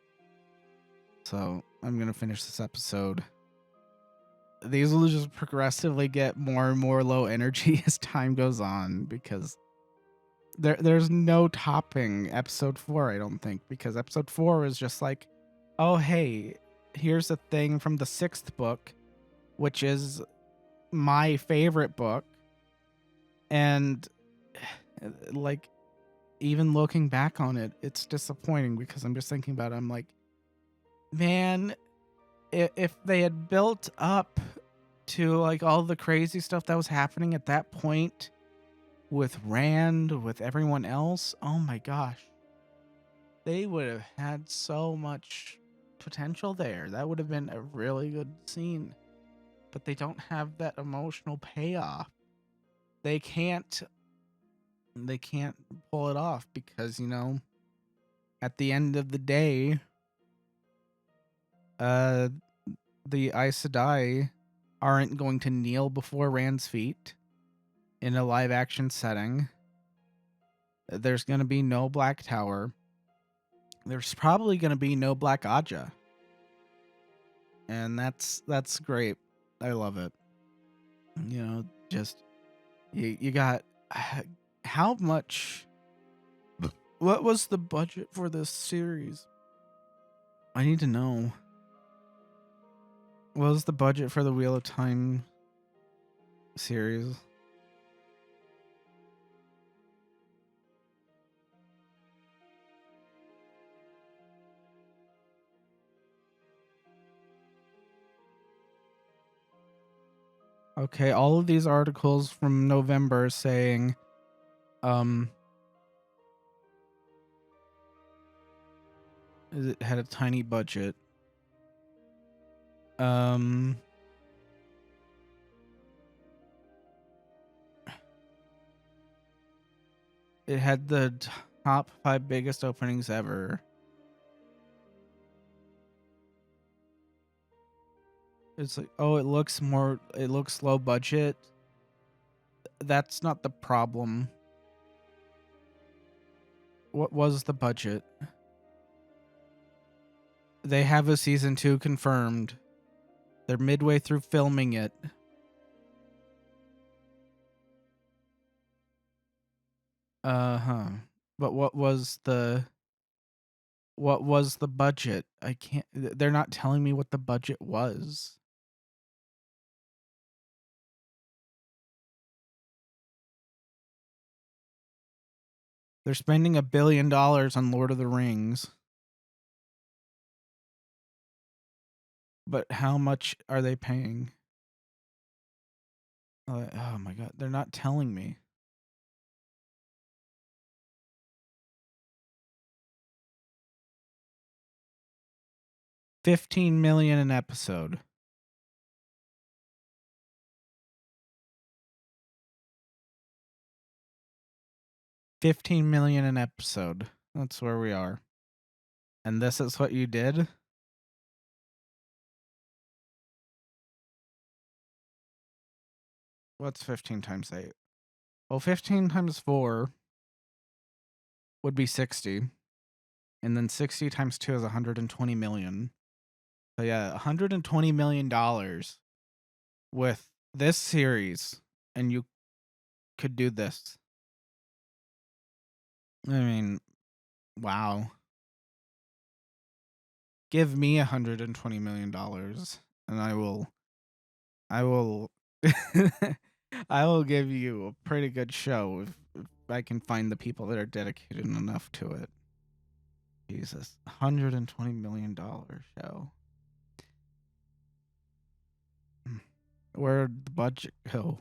So I'm gonna finish this episode. These will just progressively get more and more low energy as time goes on, because there's no topping episode 4, I don't think, because episode 4 is just like, oh hey, here's a thing from the 6th book, which is my favorite book. And like, even looking back on it, it's disappointing, because I'm just thinking about it. I'm like, man, if they had built up to like all the crazy stuff that was happening at that point with Rand, with everyone else, oh my gosh, they would have had so much potential there. That would have been a really good scene. But they don't have that emotional payoff. They can't pull it off, because, you know, at the end of the day, the Aes Sedai aren't going to kneel before Rand's feet in a live action setting. There's going to be no Black Tower. There's probably going to be no Black Aja. And that's great. I love it. You know, just you got how much, what was the budget for this series? I need to know. What was the budget for the Wheel of Time series? Okay, all of these articles from November saying it had a tiny budget. It had the top 5 biggest openings ever. It's like, oh, it looks low budget. That's not the problem. What was the budget? They have a season 2 confirmed. They're midway through filming it. But what was the budget? I can't, they're not telling me what the budget was. They're spending $1 billion on Lord of the Rings. But how much are they paying? Oh my god, they're not telling me. $15 million an episode. $15 million an episode. That's where we are. And this is what you did? What's 15 times 8? Well, 15 times 4 would be 60. And then 60 times 2 is 120 million. So yeah, $120 million with this series. And you could do this. I mean, wow. Give me $120 million, and I will, I will give you a pretty good show if I can find the people that are dedicated enough to it. Jesus, $120 million show. Where'd the budget go?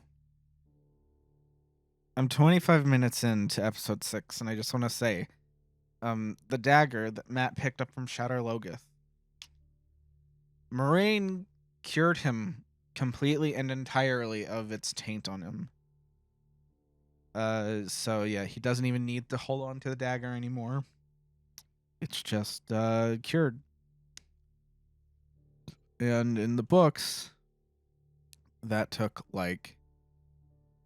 I'm 25 minutes into episode 6, and I just want to say, the dagger that Matt picked up from Shatter Logoth, Moraine cured him completely and entirely of its taint on him. So yeah, he doesn't even need to hold on to the dagger anymore. It's just cured. And in the books, that took like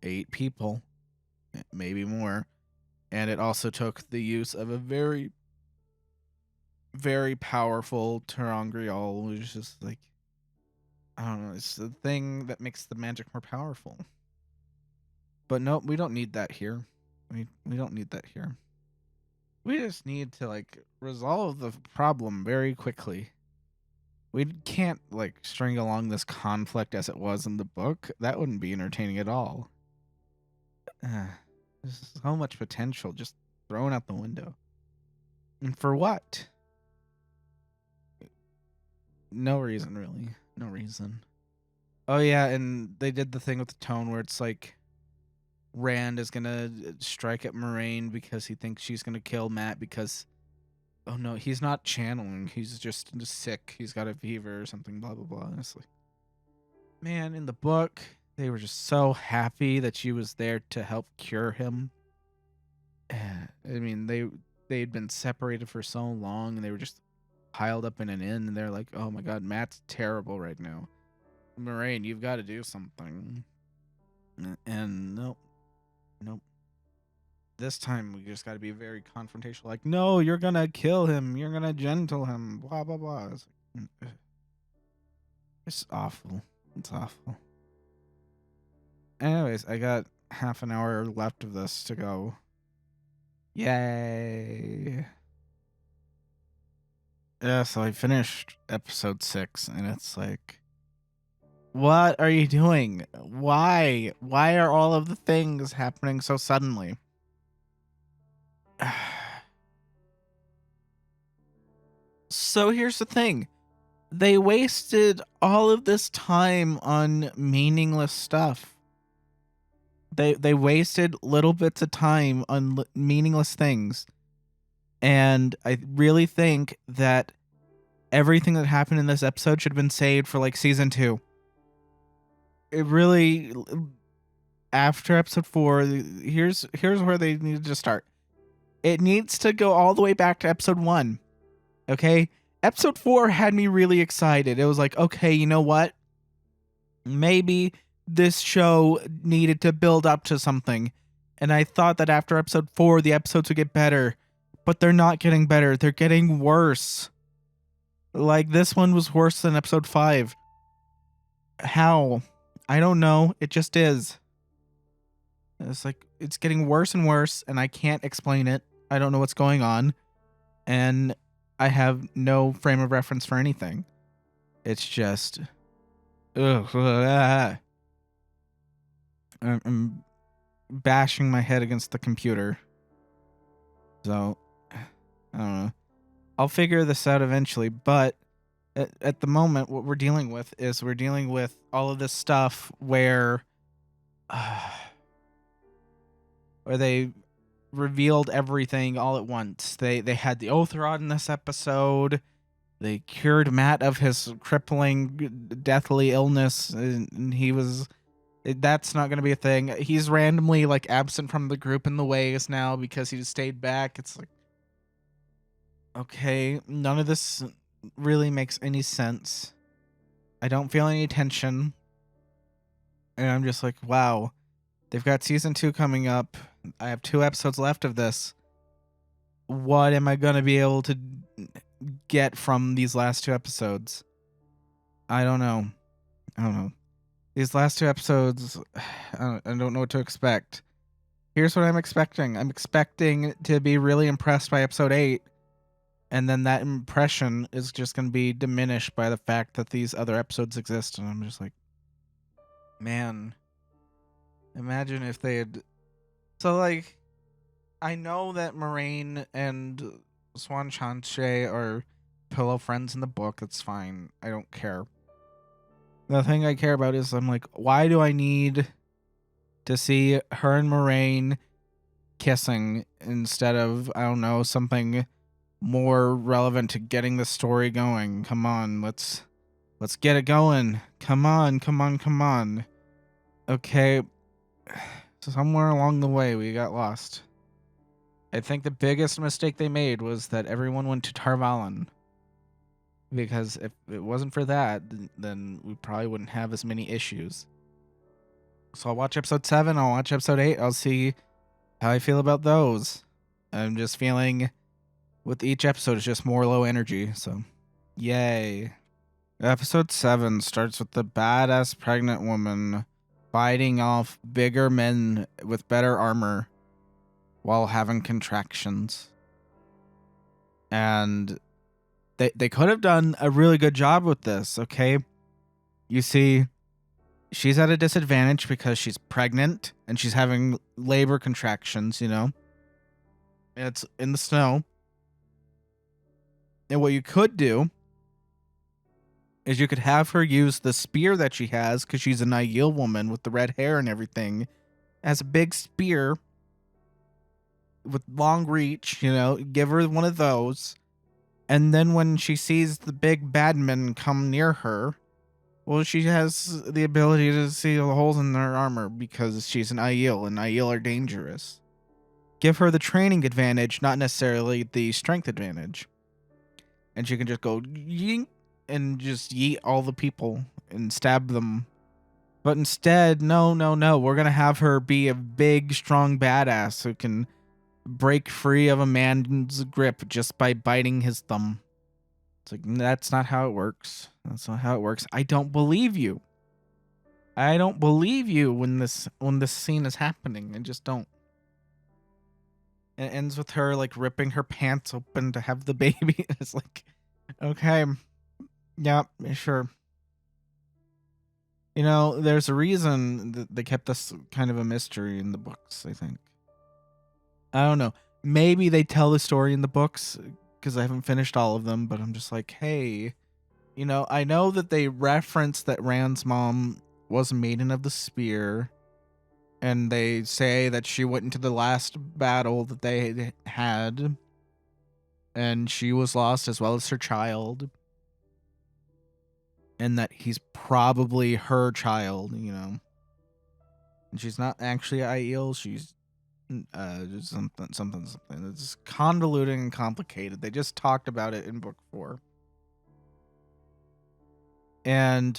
8 people, maybe more. And it also took the use of a very, very powerful ter'angreal, which is just like, I don't know, it's the thing that makes the magic more powerful. But no, we don't need that here. We don't need that here. We just need to like resolve the problem very quickly. We can't like string along this conflict as it was in the book. That wouldn't be entertaining at all. There's so much potential just thrown out the window. And for what? No reason, really. No reason. Oh yeah, and they did the thing with the tone where it's like Rand is gonna strike at Moraine because he thinks she's gonna kill Matt because, oh no, he's not channeling. He's just sick. He's got a fever or something, blah, blah, blah. Honestly. Man, in the book, they were just so happy that she was there to help cure him. I mean, they'd been separated for so long, and they were just piled up in an inn, and they're like, oh my god, Matt's terrible right now. Moraine, you've got to do something. And nope. This time we just got to be very confrontational. Like, no, you're gonna kill him. You're gonna gentle him. Blah blah blah. It's awful. It's awful. Anyways, I got half an hour left of this to go. Yay! Yeah, so I finished episode 6, and it's like, what are you doing? Why? Why are all of the things happening so suddenly? So here's the thing. They wasted all of this time on meaningless stuff. They wasted little bits of time on meaningless things. And I really think that everything that happened in this episode should have been saved for like season 2. It really, after episode 4, here's where they needed to start. It needs to go all the way back to episode 1. Okay? Episode 4 had me really excited. It was like, okay, you know what? Maybe this show needed to build up to something. And I thought that after episode 4, the episodes would get better. But they're not getting better. They're getting worse. Like, this one was worse than episode 5. How? I don't know. It just is. It's like, it's getting worse and worse, and I can't explain it. I don't know what's going on. And I have no frame of reference for anything. It's just... I'm bashing my head against the computer. So, I don't know. I'll figure this out eventually, but at the moment, what we're dealing with is we're dealing with all of this stuff where they revealed everything all at once. They had the Oath Rod in this episode. They cured Matt of his crippling, deathly illness, and he was... That's not going to be a thing. He's randomly like absent from the group in the ways now because he just stayed back. It's like, okay, none of this really makes any sense. I don't feel any tension. And I'm just like, wow, they've got season 2 coming up. I have 2 episodes left of this. What am I going to be able to get from these last 2 episodes? I don't know. These last 2 episodes, I don't know what to expect. here's what I'm expecting. I'm expecting to be really impressed by episode 8, and then that impression is just going to be diminished by the fact that these other episodes exist, and I'm just like, man, imagine if they had... So, like, I know that Moraine and Swan Chanshe are pillow friends in the book. That's fine. I don't care. The thing I care about is I'm like, why do I need to see her and Moraine kissing instead of, I don't know, something more relevant to getting the story going? Come on, let's get it going. Come on. Okay, so somewhere along the way we got lost. I think the biggest mistake they made was that everyone went to Tar Valon. Because if it wasn't for that, then we probably wouldn't have as many issues. So I'll watch episode 7, I'll watch episode 8, I'll see how I feel about those. I'm just feeling with each episode it's just more low energy, so yay. Episode 7 starts with the badass pregnant woman fighting off bigger men with better armor while having contractions. And they could have done a really good job with this, okay? You see, she's at a disadvantage because she's pregnant and she's having labor contractions, you know? It's in the snow. And what you could do is you could have her use the spear that she has, because she's an Aiel woman with the red hair and everything, as a big spear with long reach, you know, give her one of those. And then when she sees the big bad men come near her, well, she has the ability to see the holes in their armor because she's an Aiel, and Aiel are dangerous. Give her the training advantage, not necessarily the strength advantage. And she can just go yeet and just yeet all the people and stab them. But instead, no. We're going to have her be a big, strong badass who can break free of a man's grip just by biting his thumb. It's like, that's not how it works. That's not how it works. I don't believe you. I don't believe you when this scene is happening. I just don't. It ends with her like ripping her pants open to have the baby. It's like, okay, yeah, sure. You know, there's a reason that they kept this kind of a mystery in the books, I think. I don't know. Maybe they tell the story in the books because I haven't finished all of them, but I'm just like, hey, you know, I know that they reference that Rand's mom was a maiden of the spear, and they say that she went into the last battle that they had, and she was lost as well as her child, and that he's probably her child, you know. And she's not actually Aiel, she's just something. It's convoluted and complicated. They just talked about it in book 4. And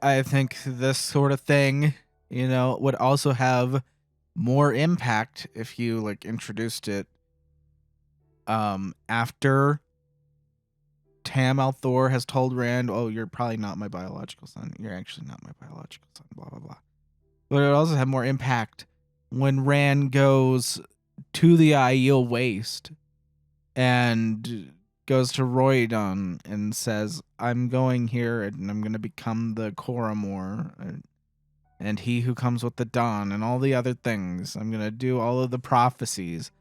I think this sort of thing, you know, would also have more impact if you like introduced it after Tam Althor has told Rand, oh, you're probably not my biological son. You're actually not my biological son, blah, blah, blah. But it would also have more impact when Rand goes to the Aiel Waste and goes to Roydon and says, I'm going here and I'm going to become the Koramor and he who comes with the dawn and all the other things. I'm going to do all of the prophecies.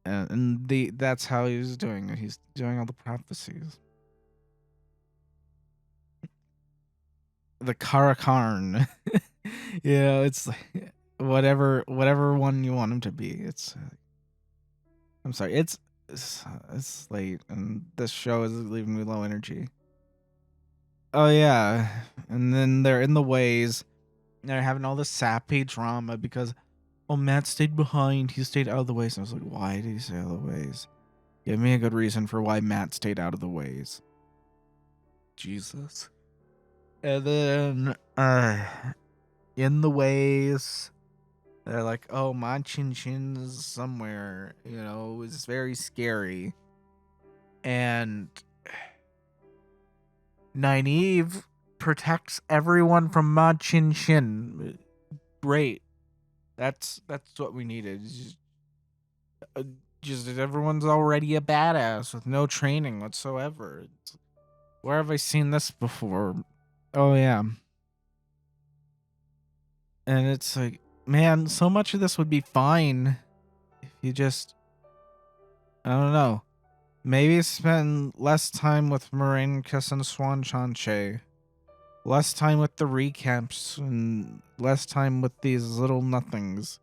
And that's how he's doing it. He's doing all the prophecies. The Karakarn. You know, it's like whatever one you want him to be. It's I'm sorry. It's late and this show is leaving me low energy. Oh yeah. And then they're in the ways. They're having all this sappy drama because Matt stayed behind. He stayed out of the ways. And I was like, why did he stay out of the ways? Give me a good reason for why Matt stayed out of the ways. Jesus. And then in the ways, they're like, oh, Ma Chin Chin's somewhere. You know, it was very scary. And Nynaeve protects everyone from Ma Chin Chin. Great. That's what we needed. Uh, just everyone's already a badass with no training whatsoever. Where have I seen this before? Oh yeah. And it's like, man, so much of this would be fine if you just, I don't know, maybe spend less time with Moraine Kiss and Swan Chanche, less time with the recaps, and less time with these little nothings.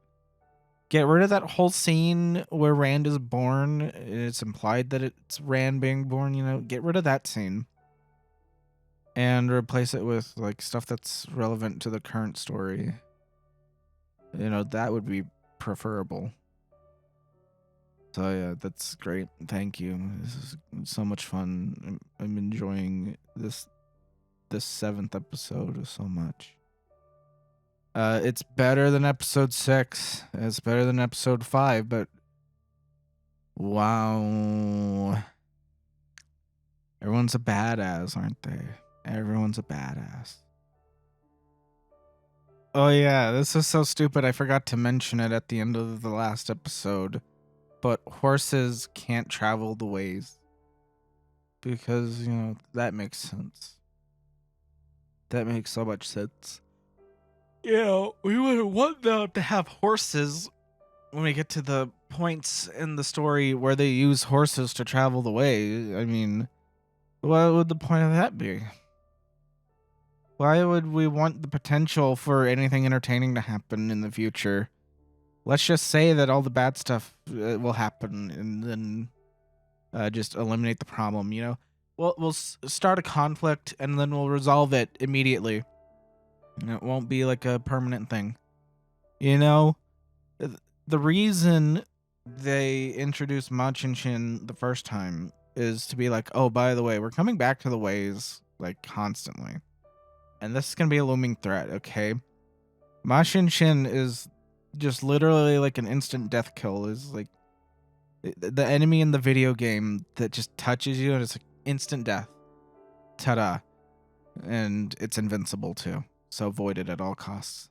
Get rid of that whole scene where Rand is born. It's implied that it's Rand being born, get rid of that scene. And replace it with like stuff that's relevant to the current story. That would be preferable. So yeah, that's great. Thank you. This is so much fun. I'm enjoying this 7th episode so much. It's better than episode 6. It's better than episode 5, but wow. Everyone's a badass, aren't they? Everyone's a badass. Oh yeah, this is so stupid. I forgot to mention it at the end of the last episode. But horses can't travel the ways. Because, that makes sense. That makes so much sense. We would want them to have horses when we get to the points in the story where they use horses to travel the way. I mean, what would the point of that be? Why would we want the potential for anything entertaining to happen in the future? Let's just say that all the bad stuff will happen and then just eliminate the problem, We'll start a conflict and then we'll resolve it immediately. It won't be like a permanent thing. The reason they introduced Ma Chin the first time is to be like, oh, by the way, we're coming back to the ways like constantly. And this is going to be a looming threat, okay? Ma Chin is just literally like an instant death kill. Is like the enemy in the video game that just touches you and it's like instant death. Ta-da. And it's invincible too. So avoid it at all costs.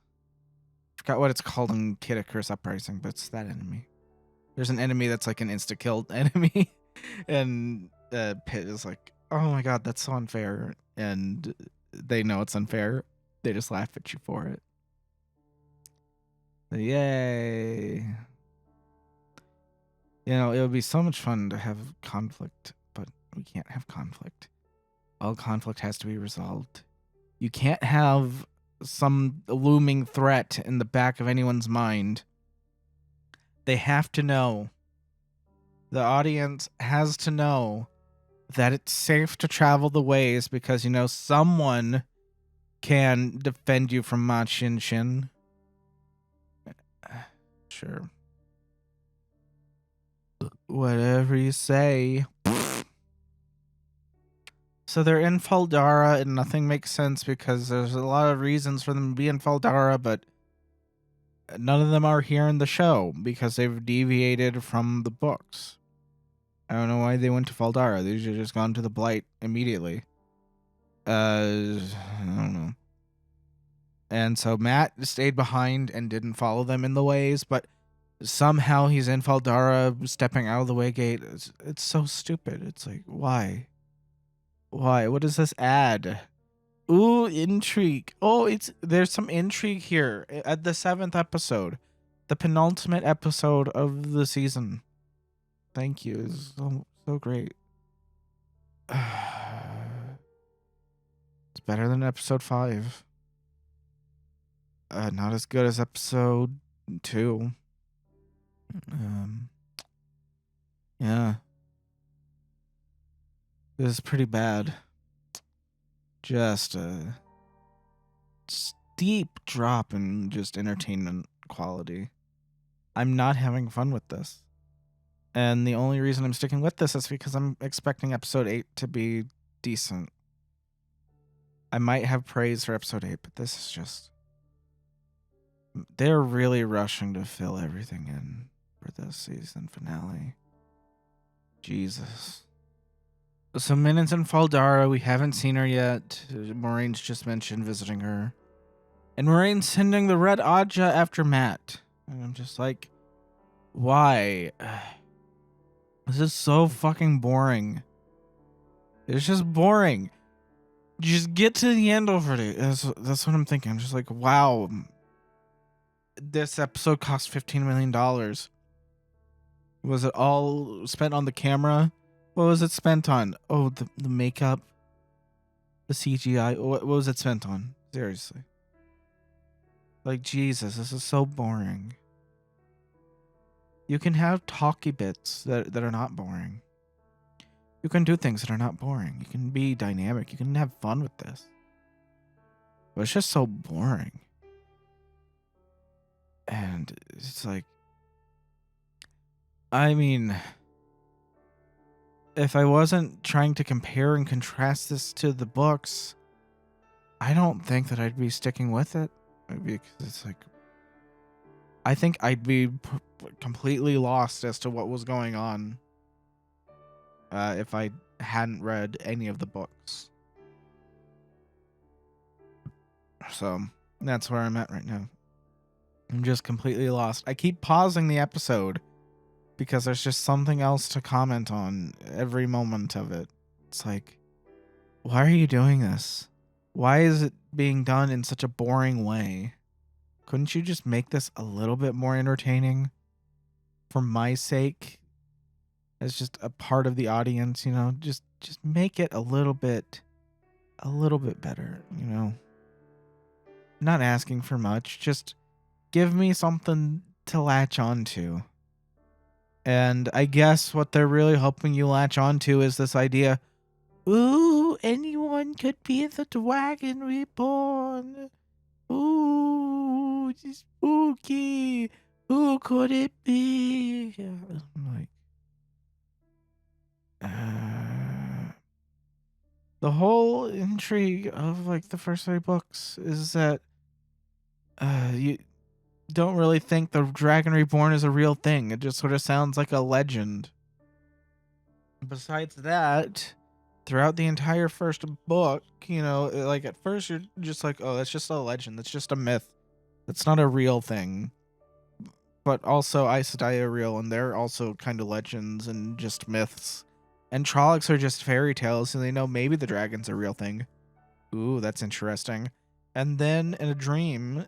Forgot what it's called in Kid Icarus Uprising, but it's that enemy. There's an enemy that's like an insta-killed enemy. And Pit is like, oh my god, that's so unfair. And they know it's unfair. They just laugh at you for it. Yay. It would be so much fun to have conflict, but we can't have conflict. All conflict has to be resolved. You can't have some looming threat in the back of anyone's mind. They have to know. The audience has to know that it's safe to travel the ways because, someone can defend you from Ma Chin Chin. Sure. Whatever you say. So they're in Faldara and nothing makes sense because there's a lot of reasons for them to be in Faldara, but none of them are here in the show because they've deviated from the books. I don't know why they went to Faldara. They should have just gone to the Blight immediately. I don't know. And so Matt stayed behind and didn't follow them in the ways, but somehow he's in Faldara stepping out of the way gate. It's so stupid. It's like, why? Why? What does this add? Ooh, intrigue. Oh, there's some intrigue here at the 7th episode. The penultimate episode of the season. Thank you. It's so great. It's better than episode 5. Not as good as episode 2. Yeah. This is pretty bad. Just a steep drop in just entertainment quality. I'm not having fun with this. And the only reason I'm sticking with this is because I'm expecting episode 8 to be decent. I might have praise for episode 8, but this is just... They're really rushing to fill everything in for this season finale. Jesus. So Minon's in Faldara. We haven't seen her yet. Moraine's just mentioned visiting her. And Moraine's sending the red Aja after Matt. And I'm just like, why? This is so fucking boring. It's just boring. Just get to the end already. That's what I'm thinking. I'm just like, wow. This episode cost $15 million. Was it all spent on the camera? What was it spent on? Oh, the makeup, the CGI. What was it spent on? Seriously. Like, Jesus, this is so boring. You can have talky bits that are not boring. You can do things that are not boring. You can be dynamic. You can have fun with this. But it's just so boring. And it's like, I mean, if I wasn't trying to compare and contrast this to the books, I don't think that I'd be sticking with it. Because it's like, I think I'd be completely lost as to what was going on if I hadn't read any of the books. So that's where I'm at right now. I'm just completely lost. I keep pausing the episode because there's just something else to comment on every moment of it. It's like, why are you doing this? Why is it being done in such a boring way? Couldn't you just make this a little bit more entertaining for my sake? As just a part of the audience, you know, just make it a little bit better, you know. Not asking for much, just give me something to latch onto. And I guess what they're really hoping you latch onto is this idea, ooh, anyone could be the Dragon Reborn. Ooh, it's spooky. Who could it be? I'm like, the whole intrigue of like the first 3 books is that you don't really think the Dragon Reborn is a real thing. It just sort of sounds like a legend. Besides that, throughout the entire first book, you know, like at first you're just like, oh, that's just a legend. That's just a myth. That's not a real thing. But also Aes Sedai are real, and they're also kind of legends and just myths. And Trollocs are just fairy tales, and they know maybe the dragon's a real thing. Ooh, that's interesting. And then in a dream,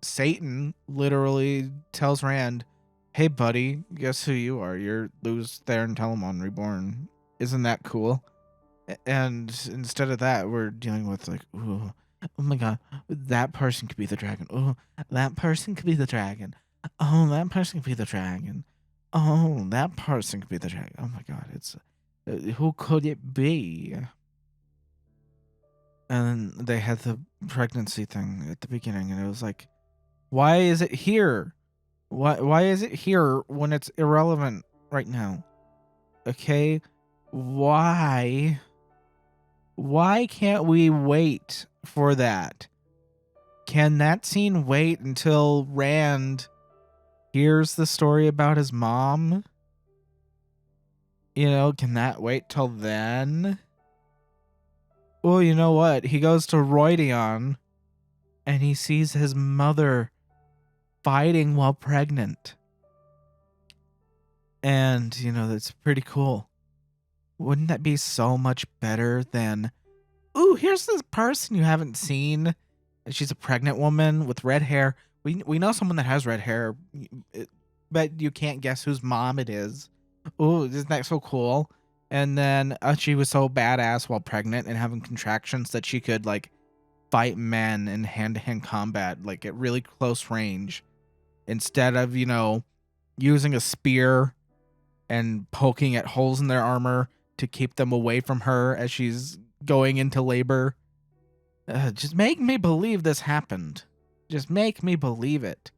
Satan literally tells Rand, hey buddy, guess who you are? You're Luz Theron Telamon Reborn. Isn't that cool? And instead of that, we're dealing with like, ooh, oh my god, that person could be the dragon. Oh, that person could be the dragon. Oh, that person could be the dragon. Oh, that person could be the dragon. Oh my god, it's who could it be? And then they had the pregnancy thing at the beginning, and it was like, why is it here? Why is it here when it's irrelevant right now? Okay, why? Why can't we wait for that? Can that scene wait until Rand hears the story about his mom? You know, can that wait till then? Well, you know what? He goes to Roydion and he sees his mother fighting while pregnant. And, you know, that's pretty cool. Wouldn't that be so much better than, ooh, here's this person you haven't seen. She's a pregnant woman with red hair. We know someone that has red hair, but you can't guess whose mom it is. Ooh, isn't that so cool? And then she was so badass while pregnant and having contractions that she could like fight men in hand-to-hand combat, like at really close range, instead of, you know, using a spear and poking at holes in their armor to keep them away from her as she's going into labor. Just make me believe this happened. Just make me believe it.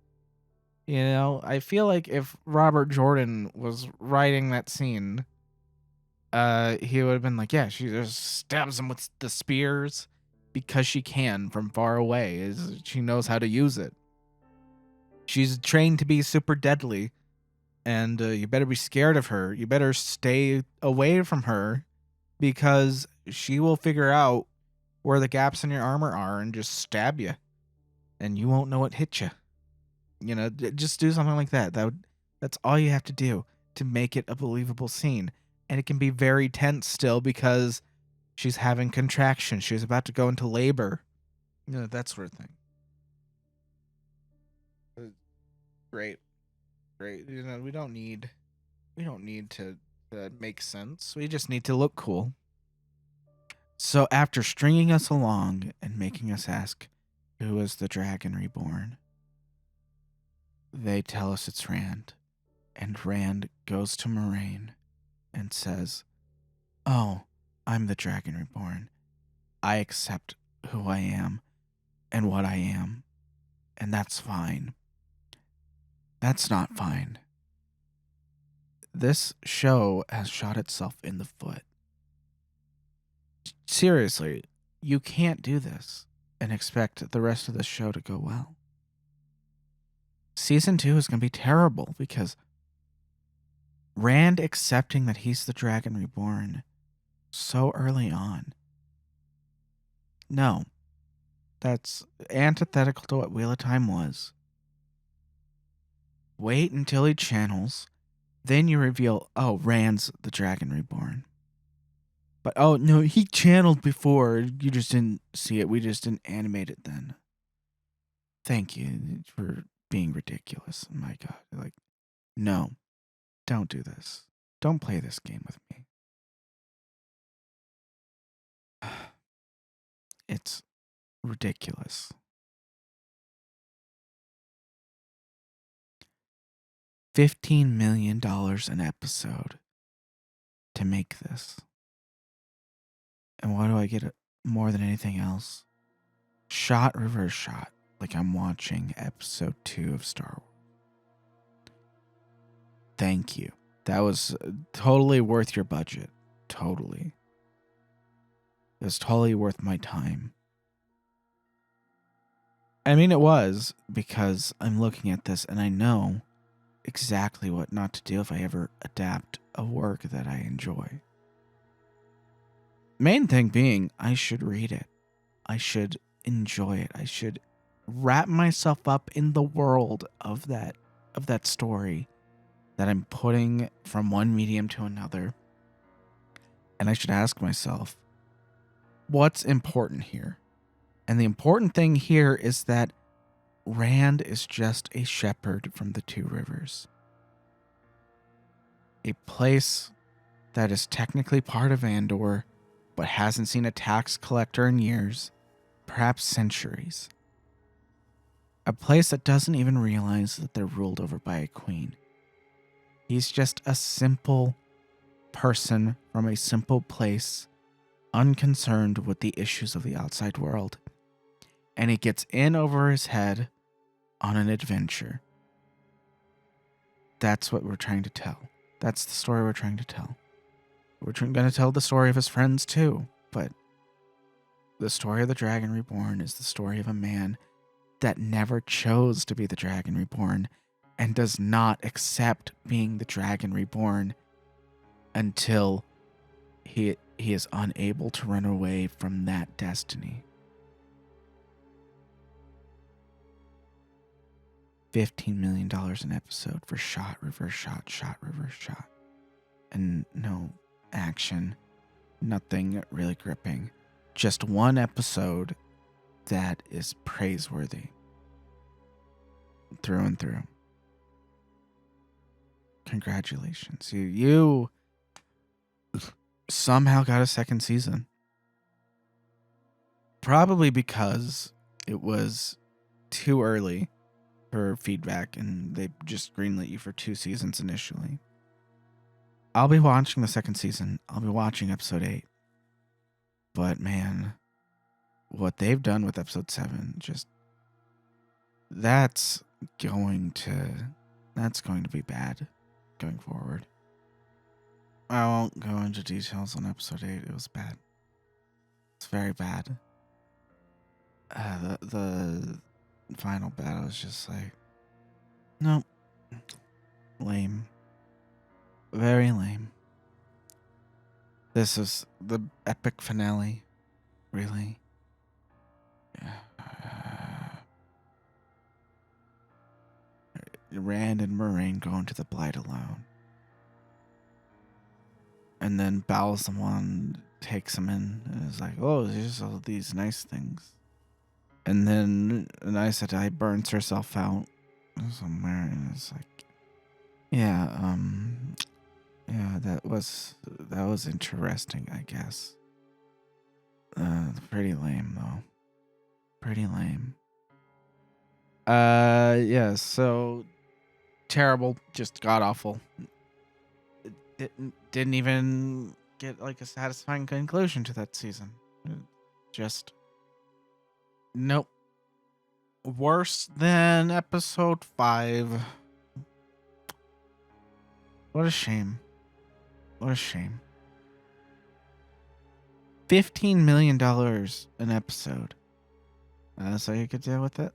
You know, I feel like if Robert Jordan was writing that scene, he would have been like, yeah, she just stabs him with the spears because she can from far away. She knows how to use it. She's trained to be super deadly, and you better be scared of her. You better stay away from her because she will figure out where the gaps in your armor are and just stab you, and you won't know what hit you. Just do something like that. That's all you have to do to make it a believable scene. And it can be very tense still because she's having contractions. She's about to go into labor. That sort of thing. Great. Great. We don't need to make sense. We just need to look cool. So after stringing us along and making us ask who is the dragon reborn, they tell us it's Rand. And Rand goes to Moraine and says, "Oh, I'm the dragon reborn. I accept who I am and what I am. And that's fine." That's not fine. This show has shot itself in the foot. Seriously, you can't do this and expect the rest of the show to go well. Season 2 is going to be terrible because Rand accepting that he's the dragon reborn so early on. No, that's antithetical to what Wheel of Time was. Wait until he channels, then you reveal, oh, Rand's the dragon reborn. But oh no, he channeled before. You just didn't see it. We just didn't animate it then. Thank you for being ridiculous. My God. Like, no, don't do this. Don't play this game with me. It's ridiculous. $15 million an episode to make this. And why do I get it more than anything else? Shot, reverse shot, like I'm watching episode 2 of Star Wars. Thank you. That was totally worth your budget. Totally. It was totally worth my time. I mean, it was, because I'm looking at this and I know exactly what not to do if I ever adapt a work that I enjoy. Main thing being, I should read it. I should enjoy it. I should wrap myself up in the world of that story that I'm putting from one medium to another. And I should ask myself, what's important here? And the important thing here is that Rand is just a shepherd from the Two Rivers. A place that is technically part of Andor, but hasn't seen a tax collector in years, perhaps centuries. A place that doesn't even realize that they're ruled over by a queen. He's just a simple person from a simple place, unconcerned with the issues of the outside world. And he gets in over his head on an adventure. That's what we're trying to tell. That's the story we're trying to tell. We're going to tell the story of his friends too, but the story of the Dragon Reborn is the story of a man that never chose to be the Dragon Reborn and does not accept being the Dragon Reborn until he is unable to run away from that destiny. $15 million an episode for shot, reverse shot, shot, reverse shot. And no action, nothing really gripping. Just one episode that is praiseworthy through and through. Congratulations. You somehow got a second season. Probably because it was too early for feedback and they just greenlit you for 2 seasons initially. I'll be watching the second season. I'll be watching episode 8. But man, what they've done with episode 7, just that's going to be bad going forward. I won't go into details on episode 8. It was bad. It's very bad. The final battle is just like, nope, lame. Very lame. This is the epic finale. Really? Yeah. Rand and Moraine go into the Blight alone. And then Balsamon takes him in and is like, oh, there's all these nice things. And then an Aes Sedai burns herself out somewhere, and it's like, yeah, that was interesting, I guess. Pretty lame though. Pretty lame. Yeah, so terrible, just god awful. It didn't even get like a satisfying conclusion to that season. Just nope. Worse than episode 5. What a shame. What a shame. $15 million an episode. So you could deal with it?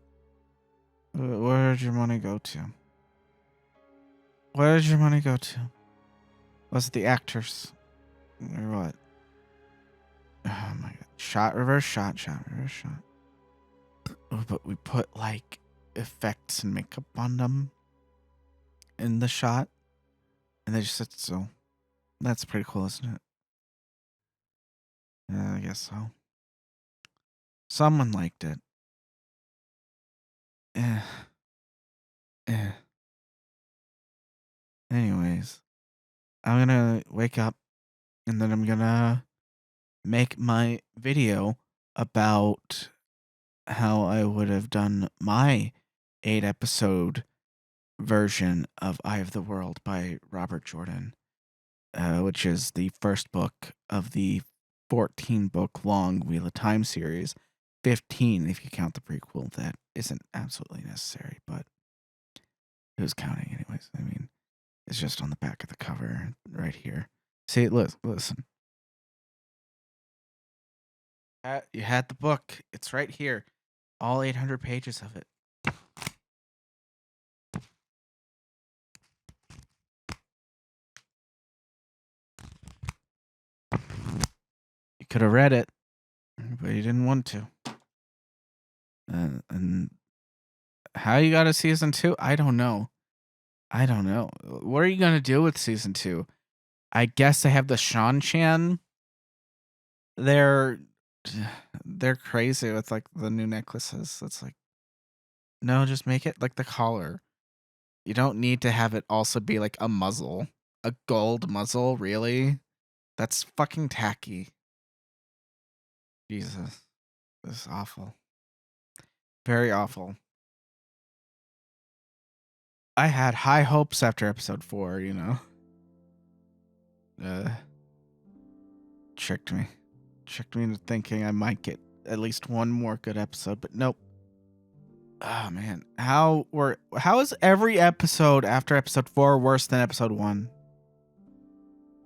Where did your money go to? Where did your money go to? Was it the actors? Or what? Oh my god. Reverse shot. But we put like effects and makeup on them in the shot. And they just said so. That's pretty cool, isn't it? Yeah, I guess so. Someone liked it. Anyways, I'm gonna wake up and then I'm gonna make my video about how I would have done my 8-episode version of Eye of the World by Robert Jordan, which is the first book of the 14-book long Wheel of Time series. 15 if you count the prequel. That isn't absolutely necessary, but who's counting anyways? I mean, it's just on the back of the cover right here. See, listen. You had the book. It's right here. All 800 pages of it. You could have read it, but you didn't want to. And how you got a season 2? I don't know. What are you going to do with season 2? I guess they have the Shan-Chan. They're crazy with like the new necklaces. It's like, no, just make it like the collar. You don't need to have it also be like a muzzle. A gold muzzle, really? That's fucking tacky. Jesus. This is awful. Very awful. I had high hopes after episode 4, you know. Tricked me into thinking I might get at least one more good episode, but nope. Oh man, how is every episode after episode 4 worse than episode 1?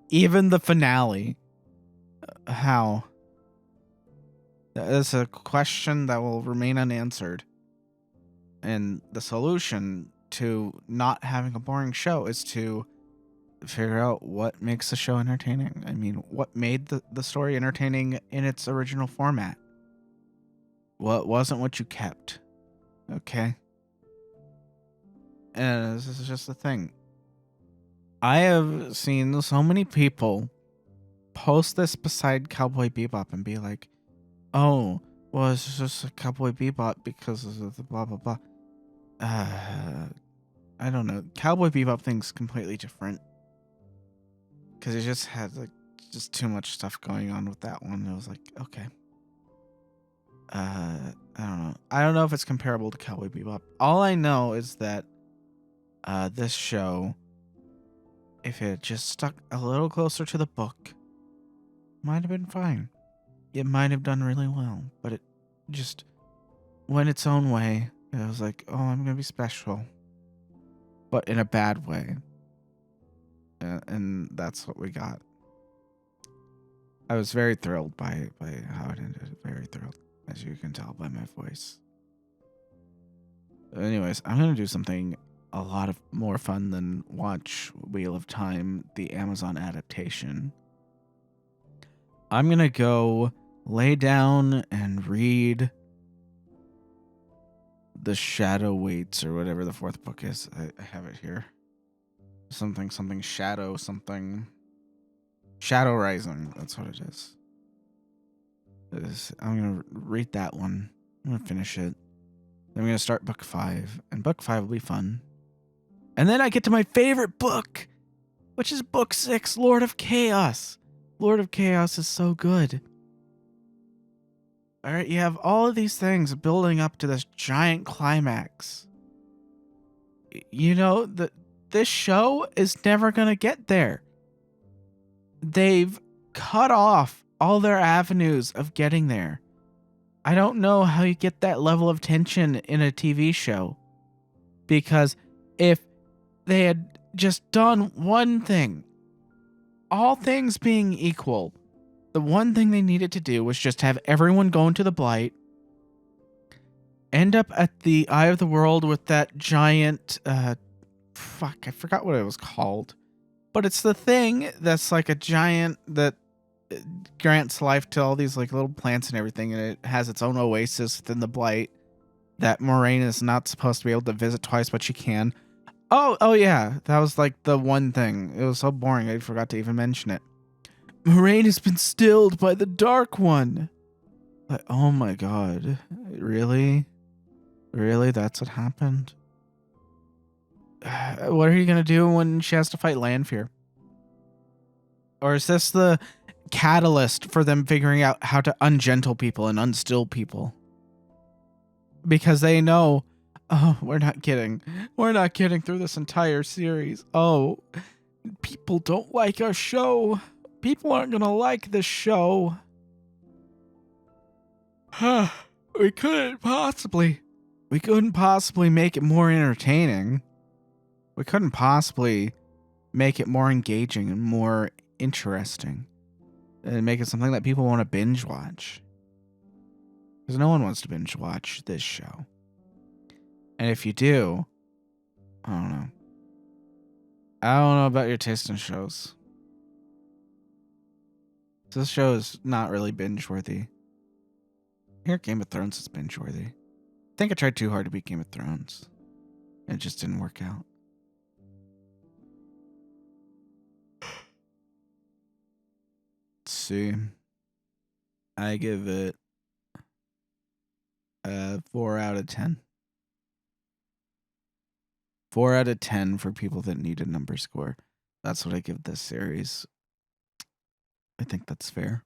Even the finale. How? That's a question that will remain unanswered. And the solution to not having a boring show is to figure out what makes the show entertaining. I mean, what made the story entertaining in its original format? What wasn't what you kept? Okay. And this is just the thing. I have seen so many people post this beside Cowboy Bebop and be like, oh, well, it's just a Cowboy Bebop because of the blah, blah, blah. I don't know. Cowboy Bebop thing's completely different. Because it just had like just too much stuff going on with that one. It was like, okay. I don't know. I don't know if it's comparable to Cowboy Bebop. All I know is that this show, if it just stuck a little closer to the book, might have been fine. It might have done really well, but it just went its own way. It was like, oh, I'm gonna be special, but in a bad way. And that's what we got. I was very thrilled by how it ended. Very thrilled, as you can tell by my voice. Anyways, I'm gonna do something a lot of more fun than watch Wheel of Time, the Amazon adaptation. I'm gonna go lay down and read the Shadow Waits or whatever the fourth book is. I have it here. Something Shadow something. Shadow Rising. That's what it is. I'm gonna read that one. I'm gonna finish it. Then I'm gonna start book 5, and book 5 will be fun. And then I get to my favorite book, which is book 6, Lord of Chaos. Lord of Chaos is so good. All right, you have all of these things building up to this giant climax. You know, this show is never going to get there. They've cut off all their avenues of getting there. I don't know how you get that level of tension in a TV show. Because if they had just done one thing, all things being equal, the one thing they needed to do was just have everyone go into the Blight, end up at the Eye of the World with that giant, I forgot what it was called. But it's the thing that's like a giant that grants life to all these like little plants and everything, and it has its own oasis within the Blight that Moraine is not supposed to be able to visit twice, but she can. Oh yeah, that was like the one thing. It was so boring I forgot to even mention it. Moraine has been stilled by the Dark One. Like, oh my god. Really? Really? That's what happened? What are you going to do when she has to fight Lanfear? Or is this the catalyst for them figuring out how to ungentle people and unstill people? Because they know, oh, we're not kidding. We're not kidding through this entire series. Oh, people don't like our show. People aren't going to like this show. We couldn't possibly make it more entertaining. We couldn't possibly make it more engaging and more interesting. And make it something that people want to binge watch. Because no one wants to binge watch this show. And if you do, I don't know. I don't know about your taste in shows. This show is not really binge worthy. Here, Game of Thrones is binge worthy. I think I tried too hard to beat Game of Thrones. It just didn't work out. Let's see. I give it a 4 out of 10. 4 out of 10 for people that need a number score. That's what I give this series. I think that's fair.